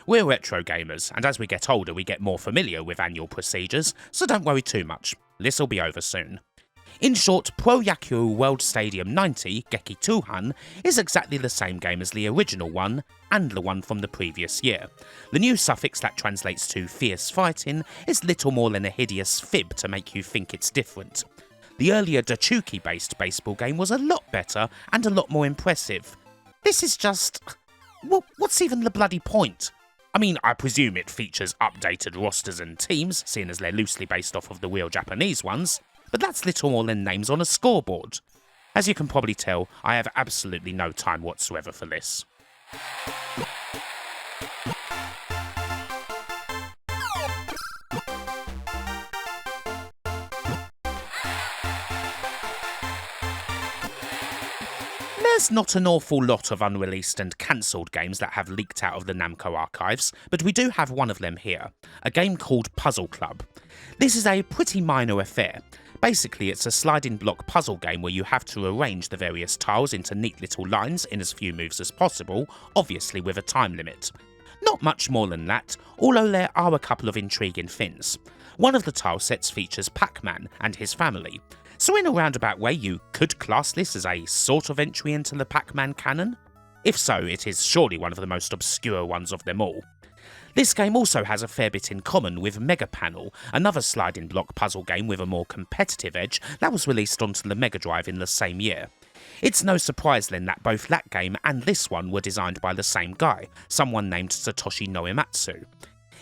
We're retro gamers, and as we get older we get more familiar with annual procedures, so don't worry too much. This'll be over soon. In short, Pro Yakyuu World Stadium 90 Geki Touhan is exactly the same game as the original one and the one from the previous year. The new suffix that translates to fierce fighting is little more than a hideous fib to make you think it's different. The earlier Douchuu Ki based baseball game was a lot better and a lot more impressive. This is just... well, what's even the bloody point? I mean, I presume it features updated rosters and teams, seeing as they're loosely based off of the real Japanese ones, but that's little more than names on a scoreboard. As you can probably tell, I have absolutely no time whatsoever for this. There's not an awful lot of unreleased and cancelled games that have leaked out of the Namco archives, but we do have one of them here, a game called Puzzle Club. This is a pretty minor affair. Basically, it's a sliding block puzzle game where you have to arrange the various tiles into neat little lines in as few moves as possible, obviously with a time limit. Not much more than that, although there are a couple of intriguing things. One of the tile sets features Pac-Man and his family. So in a roundabout way, you could class this as a sort of entry into the Pac-Man canon? If so, it is surely one of the most obscure ones of them all. This game also has a fair bit in common with Mega Panel, another sliding block puzzle game with a more competitive edge that was released onto the Mega Drive in the same year. It's no surprise then that both that game and this one were designed by the same guy, someone named Satoshi Noematsu.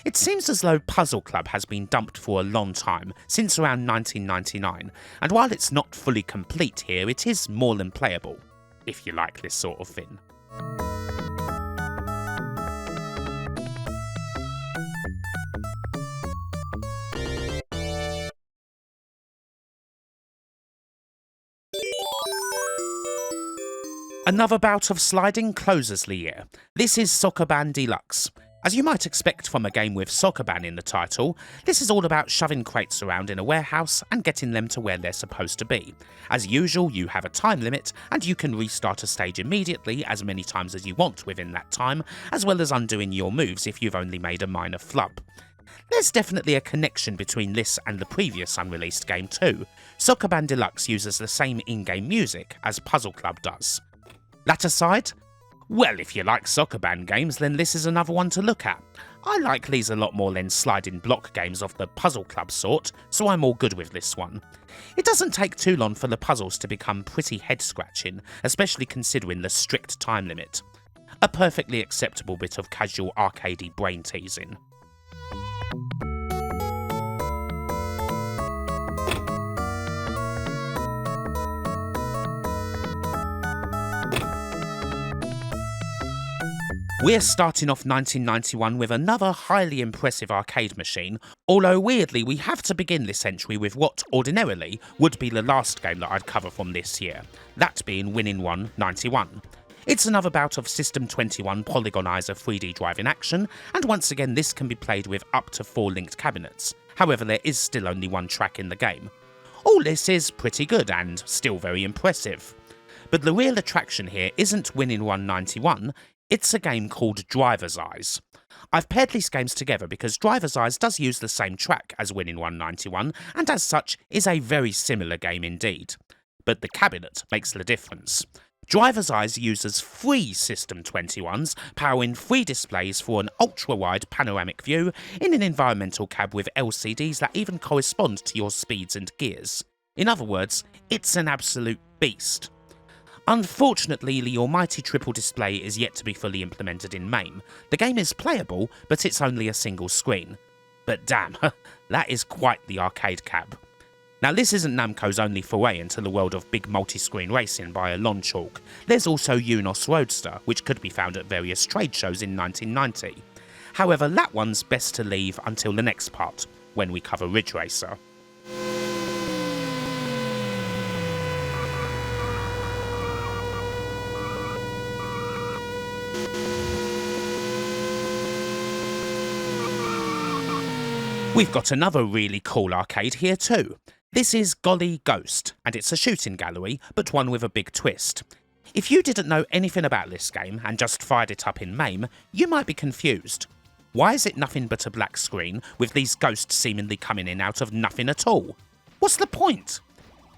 It seems as though Puzzle Club has been dumped for a long time, since around 1999, and while it's not fully complete here, it is more than playable, if you like this sort of thing. Another bout of sliding closes the year. This is Souko Ban Deluxe. As you might expect from a game with Souko Ban in the title, this is all about shoving crates around in a warehouse and getting them to where they're supposed to be. As usual, you have a time limit, and you can restart a stage immediately as many times as you want within that time, as well as undoing your moves if you've only made a minor flub. There's definitely a connection between this and the previous unreleased game too. Souko Ban Deluxe uses the same in-game music as Puzzle Club does. That aside, well, if you like Souko Ban games, then this is another one to look at. I like these a lot more than sliding block games of the Puzzle Club sort, so I'm all good with this one. It doesn't take too long for the puzzles to become pretty head-scratching, especially considering the strict time limit. A perfectly acceptable bit of casual arcadey brain teasing. We're starting off 1991 with another highly impressive arcade machine, although weirdly we have to begin this entry with what ordinarily would be the last game that I'd cover from this year, that being Winning One 91. It's another bout of System 21 Polygonizer 3D drive in action, and once again this can be played with up to 4 linked cabinets, however there is still only one track in the game. All this is pretty good and still very impressive. But the real attraction here isn't Winning One 91, it's a game called Driver's Eyes. I've paired these games together because Driver's Eyes does use the same track as Winning One 91 and as such is a very similar game indeed. But the cabinet makes the difference. Driver's Eyes uses 3 System 21s, powering 3 displays for an ultra-wide panoramic view in an environmental cab with LCDs that even correspond to your speeds and gears. In other words, it's an absolute beast. Unfortunately, the almighty triple display is yet to be fully implemented in MAME. The game is playable, but it's only a single screen. But damn, that is quite the arcade cab. Now this isn't Namco's only foray into the world of big multi-screen racing by a long chalk. There's also Unos Roadster, which could be found at various trade shows in 1990. However, that one's best to leave until the next part, when we cover Ridge Racer. We've got another really cool arcade here too. This is Golly Ghost, and it's a shooting gallery, but one with a big twist. If you didn't know anything about this game and just fired it up in MAME, you might be confused. Why is it nothing but a black screen with these ghosts seemingly coming in out of nothing at all? What's the point?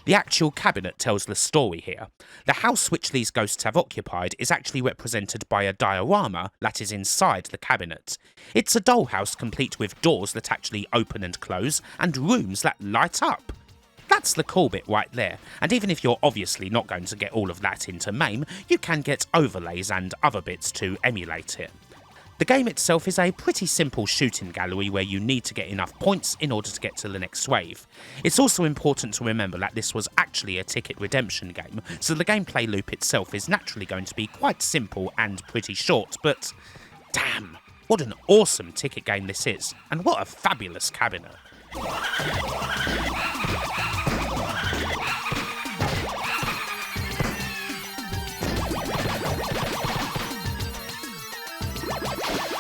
The actual cabinet tells the story here. The house which these ghosts have occupied is actually represented by a diorama that is inside the cabinet. It's a dollhouse complete with doors that actually open and close and rooms that light up. That's the cool bit right there, and even if you're obviously not going to get all of that into MAME, you can get overlays and other bits to emulate it. The game itself is a pretty simple shooting gallery where you need to get enough points in order to get to the next wave. It's also important to remember that this was actually a ticket redemption game, so the gameplay loop itself is naturally going to be quite simple and pretty short, but damn, what an awesome ticket game this is, and what a fabulous cabinet.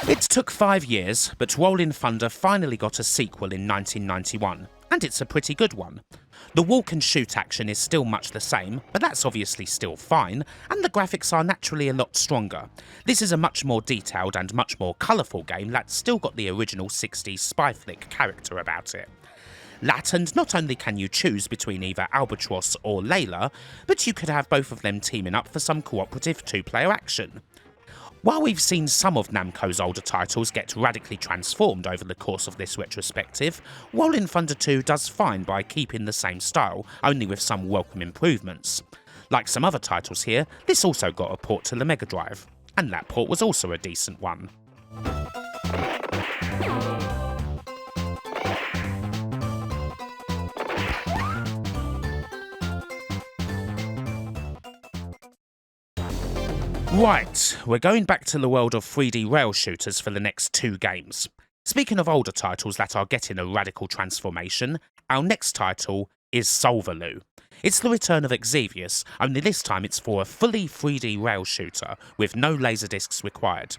It took 5 years, but Rolling Thunder finally got a sequel in 1991, and it's a pretty good one. The walk and shoot action is still much the same, but that's obviously still fine, and the graphics are naturally a lot stronger. This is a much more detailed and much more colourful game that's still got the original 60s spy flick character about it. That, and not only can you choose between either Albatross or Layla, but you could have both of them teaming up for some cooperative two-player action. While we've seen some of Namco's older titles get radically transformed over the course of this retrospective, Rolling Thunder 2 does fine by keeping the same style, only with some welcome improvements. Like some other titles here, this also got a port to the Mega Drive, and that port was also a decent one. Right, we're going back to the world of 3D rail shooters for the next 2 games. Speaking of older titles that are getting a radical transformation, our next title is Solvalou. It's the return of Xevious, only this time it's for a fully 3D rail shooter with no laserdiscs required.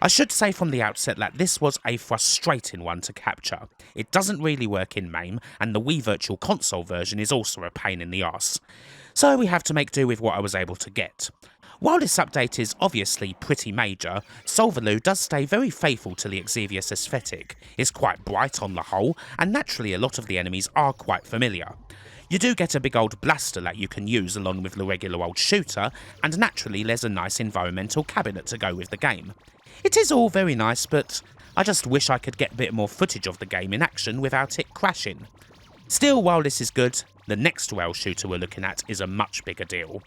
I should say from the outset that this was a frustrating one to capture. It doesn't really work in MAME, and the Wii Virtual Console version is also a pain in the arse. So we have to make do with what I was able to get. While this update is obviously pretty major, Solvalou does stay very faithful to the Xevious aesthetic, is quite bright on the whole, and naturally a lot of the enemies are quite familiar. You do get a big old blaster that you can use along with the regular old shooter, and naturally there's a nice environmental cabinet to go with the game. It is all very nice, but I just wish I could get a bit more footage of the game in action without it crashing. Still, while this is good, the next rail shooter we're looking at is a much bigger deal.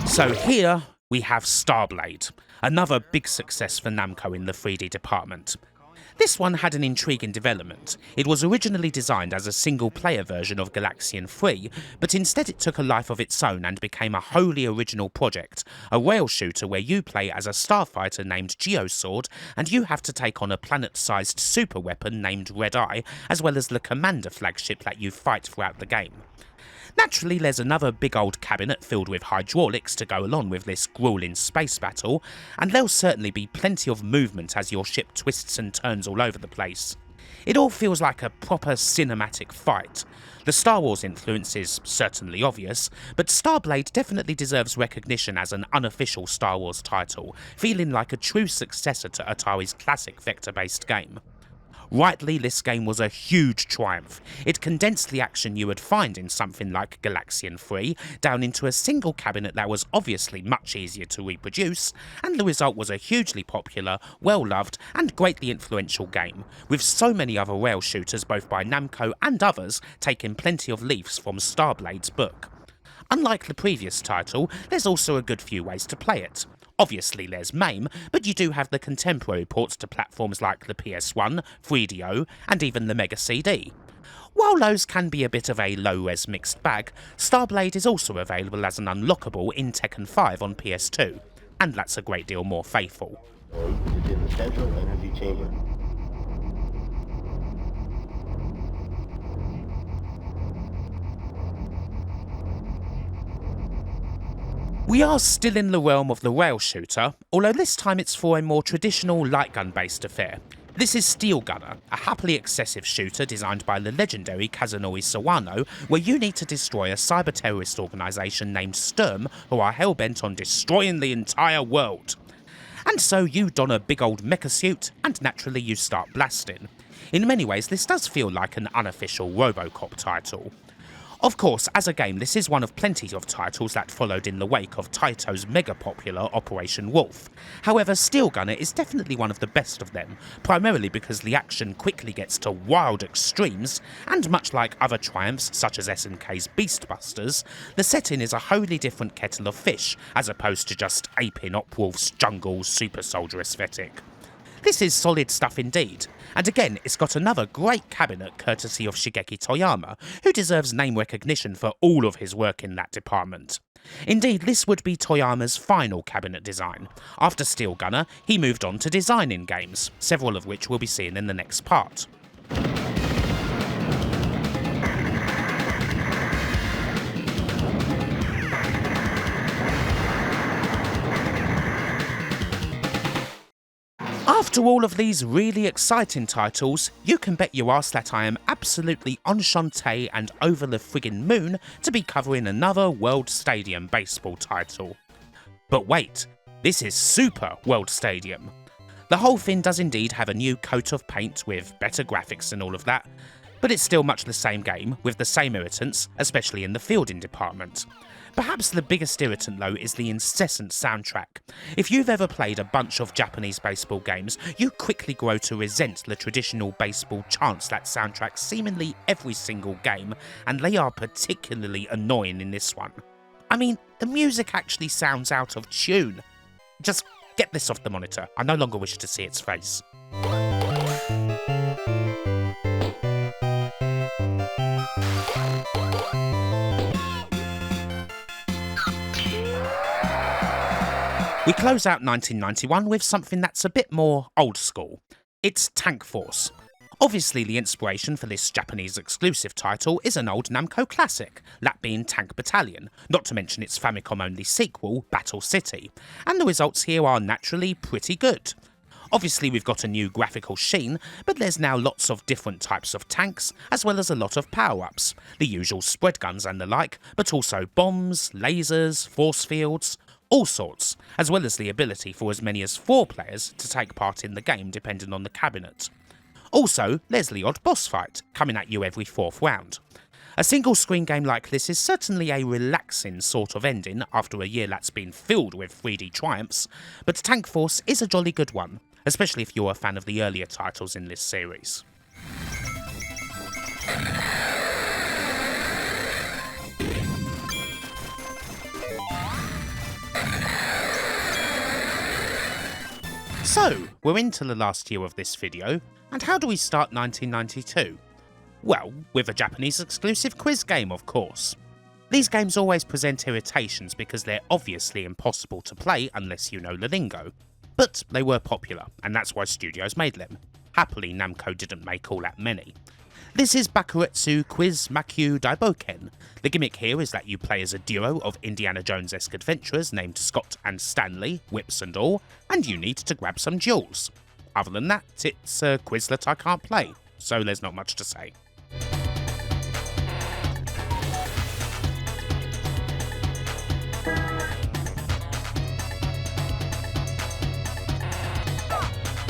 So here we have Starblade, another big success for Namco in the 3D department. This one had an intriguing development. It was originally designed as a single-player version of Galaxian 3, but instead it took a life of its own and became a wholly original project, a rail shooter where you play as a starfighter named Geosword, and you have to take on a planet-sized super weapon named Red Eye, as well as the commander flagship that you fight throughout the game. Naturally, there's another big old cabinet filled with hydraulics to go along with this grueling space battle, and there'll certainly be plenty of movement as your ship twists and turns all over the place. It all feels like a proper cinematic fight. The Star Wars influence is certainly obvious, but Starblade definitely deserves recognition as an unofficial Star Wars title, feeling like a true successor to Atari's classic vector-based game. Rightly, this game was a huge triumph. It condensed the action you would find in something like Galaxian 3 down into a single cabinet that was obviously much easier to reproduce, and the result was a hugely popular, well-loved, and greatly influential game, with so many other rail shooters both by Namco and others taking plenty of leaves from Starblade's book. Unlike the previous title, there's also a good few ways to play it. Obviously there's MAME, but you do have the contemporary ports to platforms like the PS1, 3DO, and even the Mega CD. While those can be a bit of a low-res mixed bag, Starblade is also available as an unlockable in Tekken 5 on PS2, and that's a great deal more faithful. In the central energy chamber. We are still in the realm of the rail shooter, although this time it's for a more traditional light gun based affair. This is Steel Gunner, a happily excessive shooter designed by the legendary Kazunori Sawano, where you need to destroy a cyber-terrorist organisation named Sturm who are hell-bent on destroying the entire world. And so you don a big old mecha suit, and naturally you start blasting. In many ways this does feel like an unofficial Robocop title. Of course, as a game, this is one of plenty of titles that followed in the wake of Taito's mega-popular Operation Wolf. However, Steel Gunner is definitely one of the best of them, primarily because the action quickly gets to wild extremes, and much like other triumphs such as SNK's Beastbusters, the setting is a wholly different kettle of fish, as opposed to just aping Opwolf's jungle super soldier aesthetic. This is solid stuff indeed, and again it's got another great cabinet courtesy of Shigeki Toyama, who deserves name recognition for all of his work in that department. Indeed, this would be Toyama's final cabinet design. After Steel Gunner, he moved on to designing games, several of which we'll be seeing in the next part. After all of these really exciting titles, you can bet your ass that I am absolutely enchanté and over the friggin' moon to be covering another World Stadium baseball title. But wait, this is Super World Stadium. The whole thing does indeed have a new coat of paint with better graphics and all of that, but it's still much the same game with the same irritants, especially in the fielding department. Perhaps the biggest irritant though is the incessant soundtrack. If you've ever played a bunch of Japanese baseball games, you quickly grow to resent the traditional baseball chants that soundtrack seemingly every single game, and they are particularly annoying in this one. I mean, the music actually sounds out of tune. Just get this off the monitor, I no longer wish to see its face. We close out 1991 with something that's a bit more old school. It's Tank Force. Obviously the inspiration for this Japanese exclusive title is an old Namco classic, that being Tank Battalion, not to mention its Famicom-only sequel, Battle City, and the results here are naturally pretty good. Obviously we've got a new graphical sheen, but there's now lots of different types of tanks, as well as a lot of power-ups, the usual spread guns and the like, but also bombs, lasers, force fields, all sorts, as well as the ability for as many as 4 players to take part in the game depending on the cabinet. Also, there's the odd boss fight, coming at you every 4th round. A single screen game like this is certainly a relaxing sort of ending after a year that's been filled with 3D triumphs, but Tank Force is a jolly good one, especially if you're a fan of the earlier titles in this series. So, we're into the last year of this video, and how do we start 1992? Well, with a Japanese exclusive quiz game, of course. These games always present irritations because they're obviously impossible to play unless you know the lingo. But they were popular, and that's why studios made them. Happily, Namco didn't make all that many. This is Bakuretsu Quiz Makyu Daiboken. The gimmick here is that you play as a duo of Indiana Jones-esque adventurers named Scott and Stanley, whips and all, and you need to grab some jewels. Other than that, it's a Quizlet I can't play, so there's not much to say.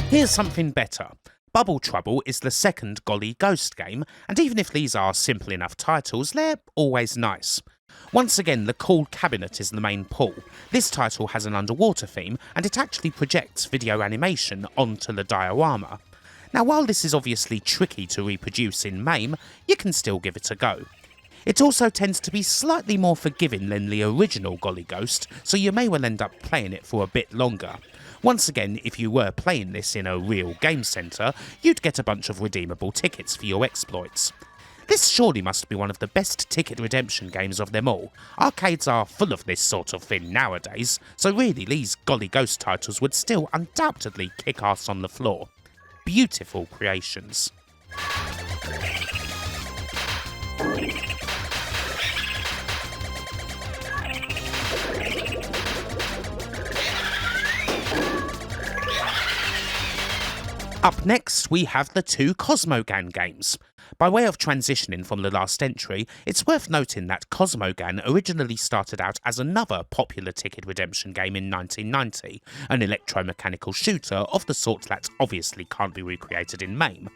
Here's something better. Bubble Trouble is the second Golly Ghost game, and even if these are simple enough titles, they're always nice. Once again, the cool cabinet is the main pull. This title has an underwater theme, and it actually projects video animation onto the diorama. Now while this is obviously tricky to reproduce in MAME, you can still give it a go. It also tends to be slightly more forgiving than the original Golly Ghost, so you may well end up playing it for a bit longer. Once again, if you were playing this in a real game centre, you'd get a bunch of redeemable tickets for your exploits. This surely must be one of the best ticket redemption games of them all. Arcades are full of this sort of thing nowadays, so really these Golly Ghost titles would still undoubtedly kick ass on the floor. Beautiful creations. Up next, we have the two Cosmogan games. By way of transitioning from the last entry, it's worth noting that Cosmogan originally started out as another popular ticket redemption game in 1990, an electromechanical shooter of the sort that obviously can't be recreated in MAME.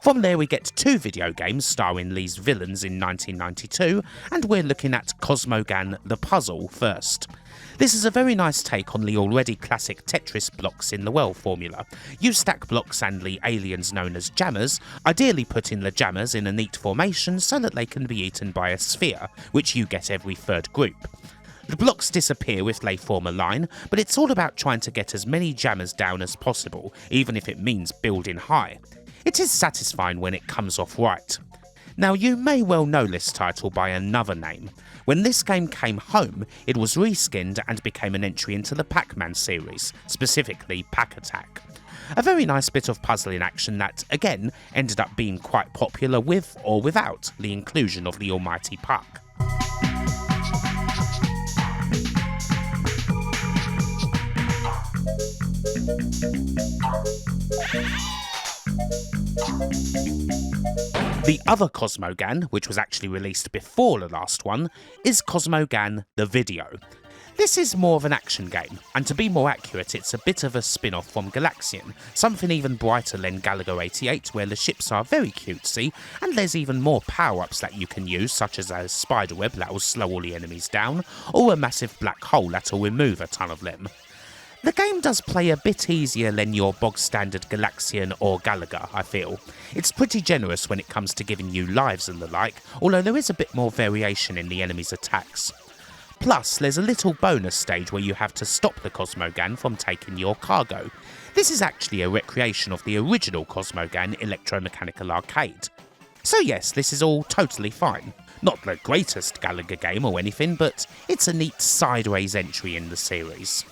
From there we get two video games starring Lee's villains in 1992, and we're looking at Cosmogan The Puzzle first. This is a very nice take on the already classic Tetris blocks in the well formula. You stack blocks and the aliens known as jammers, ideally putting the jammers in a neat formation so that they can be eaten by a sphere, which you get every third group. The blocks disappear if they form a line, but it's all about trying to get as many jammers down as possible, even if it means building high. It is satisfying when it comes off right. Now you may well know this title by another name. When this game came home, it was reskinned and became an entry into the Pac-Man series, specifically Pac Attack. A very nice bit of puzzling action that, again, ended up being quite popular with or without the inclusion of the almighty Pac. The other Cosmogan, which was actually released before the last one, is Cosmogan The Video. This is more of an action game, and to be more accurate, it's a bit of a spin-off from Galaxian, something even brighter than Galaga 88, where the ships are very cutesy, and there's even more power-ups that you can use, such as a spiderweb that will slow all the enemies down, or a massive black hole that will remove a ton of them. The game does play a bit easier than your bog-standard Galaxian or Galaga, I feel. It's pretty generous when it comes to giving you lives and the like, although there is a bit more variation in the enemy's attacks. Plus, there's a little bonus stage where you have to stop the Cosmogan from taking your cargo. This is actually a recreation of the original Cosmogan electromechanical arcade. So yes, this is all totally fine. Not the greatest Galaga game or anything, but it's a neat sideways entry in the series.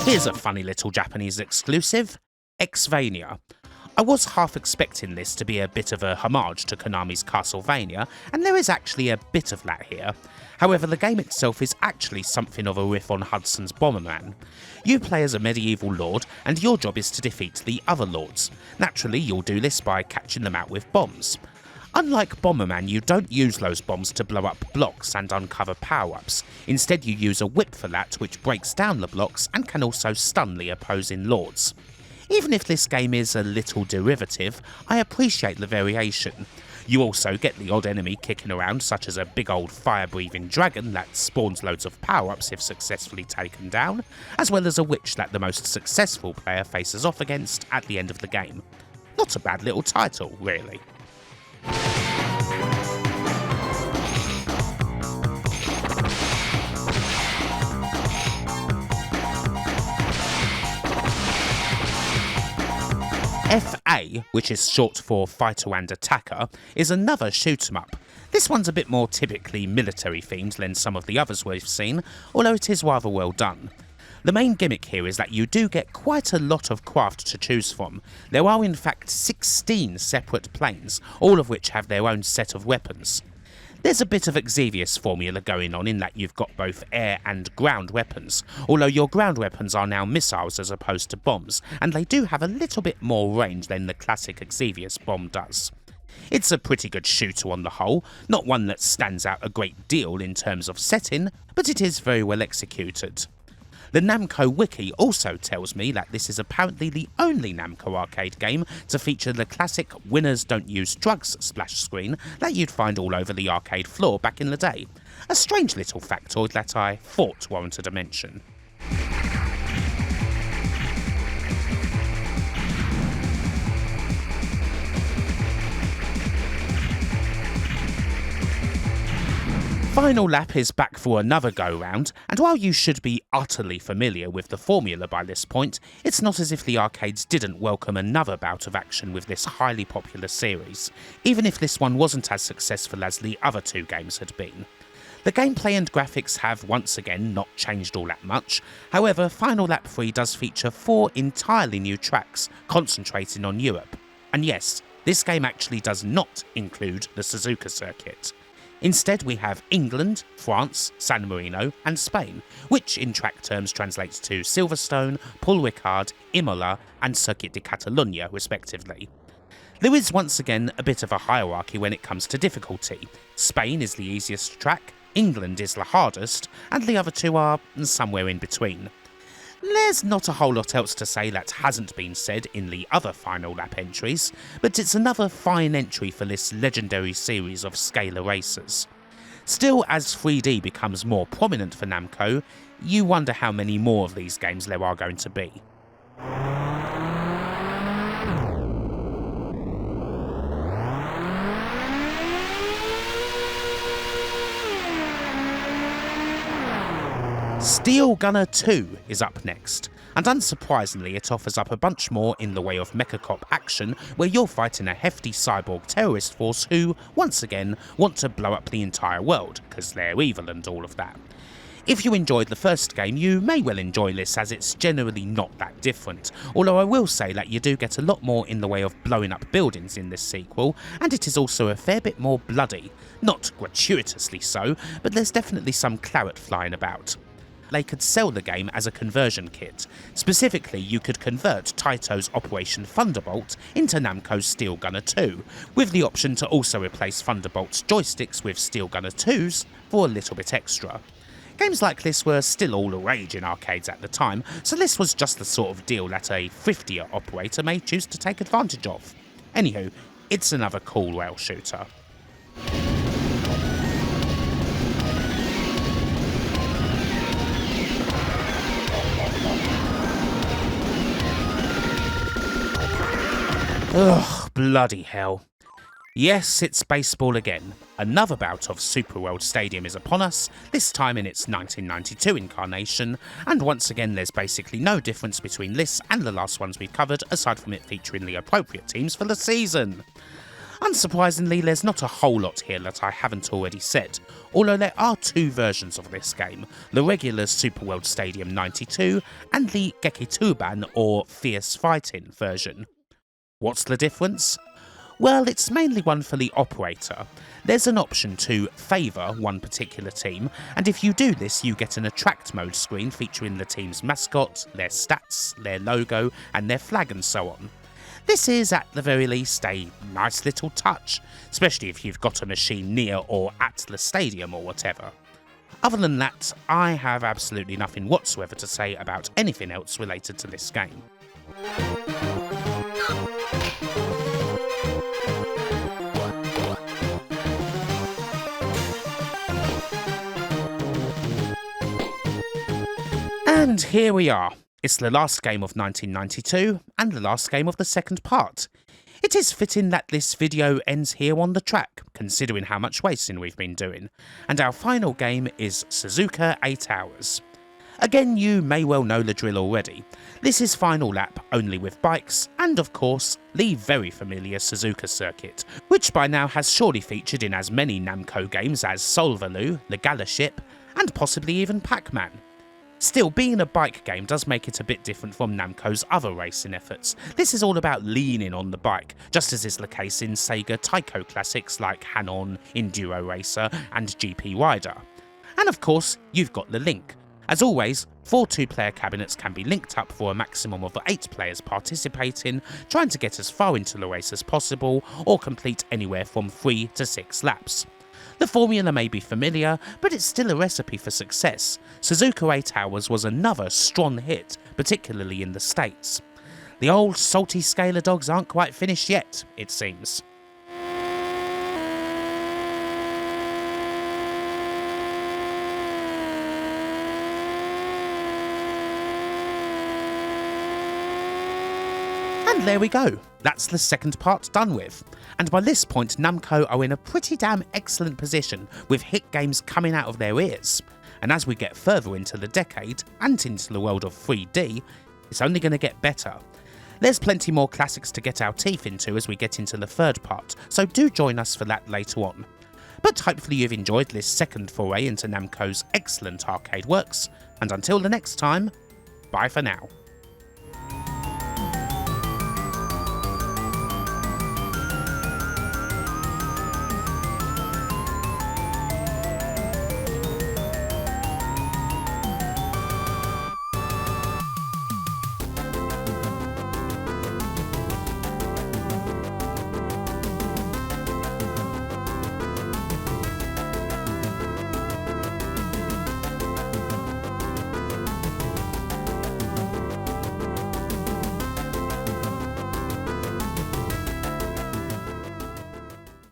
Here's a funny little Japanese exclusive, Xvania. I was half expecting this to be a bit of a homage to Konami's Castlevania, and there is actually a bit of that here. However, the game itself is actually something of a riff on Hudson's Bomberman. You play as a medieval lord, and your job is to defeat the other lords. Naturally, you'll do this by catching them out with bombs. Unlike Bomberman, you don't use those bombs to blow up blocks and uncover power-ups. Instead, you use a whip for that, which breaks down the blocks and can also stun the opposing lords. Even if this game is a little derivative, I appreciate the variation. You also get the odd enemy kicking around, such as a big old fire-breathing dragon that spawns loads of power-ups if successfully taken down, as well as a witch that the most successful player faces off against at the end of the game. Not a bad little title, really. FA, which is short for Fighter and Attacker, is another shoot 'em up. This one's a bit more typically military themed than some of the others we've seen, although it is rather well done. The main gimmick here is that you do get quite a lot of craft to choose from. There are in fact 16 separate planes, all of which have their own set of weapons. There's a bit of Xevious formula going on in that you've got both air and ground weapons, although your ground weapons are now missiles as opposed to bombs, and they do have a little bit more range than the classic Xevious bomb does. It's a pretty good shooter on the whole, not one that stands out a great deal in terms of setting, but it is very well executed. The Namco Wiki also tells me that this is apparently the only Namco arcade game to feature the classic "Winners Don't Use Drugs" splash screen that you'd find all over the arcade floor back in the day. A strange little factoid that I thought warranted a mention. Final Lap is back for another go-round, and while you should be utterly familiar with the formula by this point, it's not as if the arcades didn't welcome another bout of action with this highly popular series, even if this one wasn't as successful as the other two games had been. The gameplay and graphics have once again not changed all that much, however Final Lap 3 does feature 4 entirely new tracks concentrating on Europe. And yes, this game actually does not include the Suzuka circuit. Instead, we have England, France, San Marino, and Spain, which in track terms translates to Silverstone, Paul Ricard, Imola, and Circuit de Catalunya, respectively. There is once again a bit of a hierarchy when it comes to difficulty. Spain is the easiest track, England is the hardest, and the other two are somewhere in between. There's not a whole lot else to say that hasn't been said in the other Final Lap entries, but it's another fine entry for this legendary series of scalar racers. Still, as 3D becomes more prominent for Namco, you wonder how many more of these games there are going to be. Steel Gunner 2 is up next, and unsurprisingly it offers up a bunch more in the way of Mecha Cop action, where you're fighting a hefty cyborg terrorist force who, once again, want to blow up the entire world, because they're evil and all of that. If you enjoyed the first game, you may well enjoy this, as it's generally not that different, although I will say that you do get a lot more in the way of blowing up buildings in this sequel, and it is also a fair bit more bloody. Not gratuitously so, but there's definitely some claret flying about. They could sell the game as a conversion kit. Specifically, you could convert Taito's Operation Thunderbolt into Namco's Steel Gunner 2, with the option to also replace Thunderbolt's joysticks with Steel Gunner 2's for a little bit extra. Games like this were still all the rage in arcades at the time, so this was just the sort of deal that a thriftier operator may choose to take advantage of. Anywho, it's another cool rail shooter. Ugh, bloody hell. Yes, it's baseball again. Another bout of Super World Stadium is upon us, this time in its 1992 incarnation, and once again there's basically no difference between this and the last ones we've covered, aside from it featuring the appropriate teams for the season. Unsurprisingly, there's not a whole lot here that I haven't already said, although there are two versions of this game, the regular Super World Stadium 92 and the Gekituban or Fierce Fighting version. What's the difference? Well, it's mainly one for the operator. There's an option to favour one particular team, and if you do this you get an attract mode screen featuring the team's mascot, their stats, their logo, and their flag and so on. This is, at the very least, a nice little touch, especially if you've got a machine near or at the stadium or whatever. Other than that, I have absolutely nothing whatsoever to say about anything else related to this game. And here we are. It's the last game of 1992, and the last game of the second part. It is fitting that this video ends here on the track, considering how much racing we've been doing, and our final game is Suzuka 8 Hours. Again, you may well know the drill already. This is Final Lap, only with bikes, and of course, the very familiar Suzuka circuit, which by now has surely featured in as many Namco games as Solvalou, the Gala ship, and possibly even Pac-Man. Still, being a bike game does make it a bit different from Namco's other racing efforts. This is all about leaning on the bike, just as is the case in Sega Taiko classics like Hanon, Enduro Racer, and GP Rider. And of course, you've got the link. As always, 4 2-player cabinets can be linked up for a maximum of 8 players participating, trying to get as far into the race as possible, or complete anywhere from 3 to 6 laps. The formula may be familiar, but it's still a recipe for success. Suzuka 8 Hours was another strong hit, particularly in the States. The old salty scalar dogs aren't quite finished yet, it seems. And there we go, that's the second part done with. And by this point Namco are in a pretty damn excellent position, with hit games coming out of their ears. And as we get further into the decade, and into the world of 3D, it's only going to get better. There's plenty more classics to get our teeth into as we get into the third part, so do join us for that later on. But hopefully you've enjoyed this second foray into Namco's excellent arcade works, and until the next time, bye for now.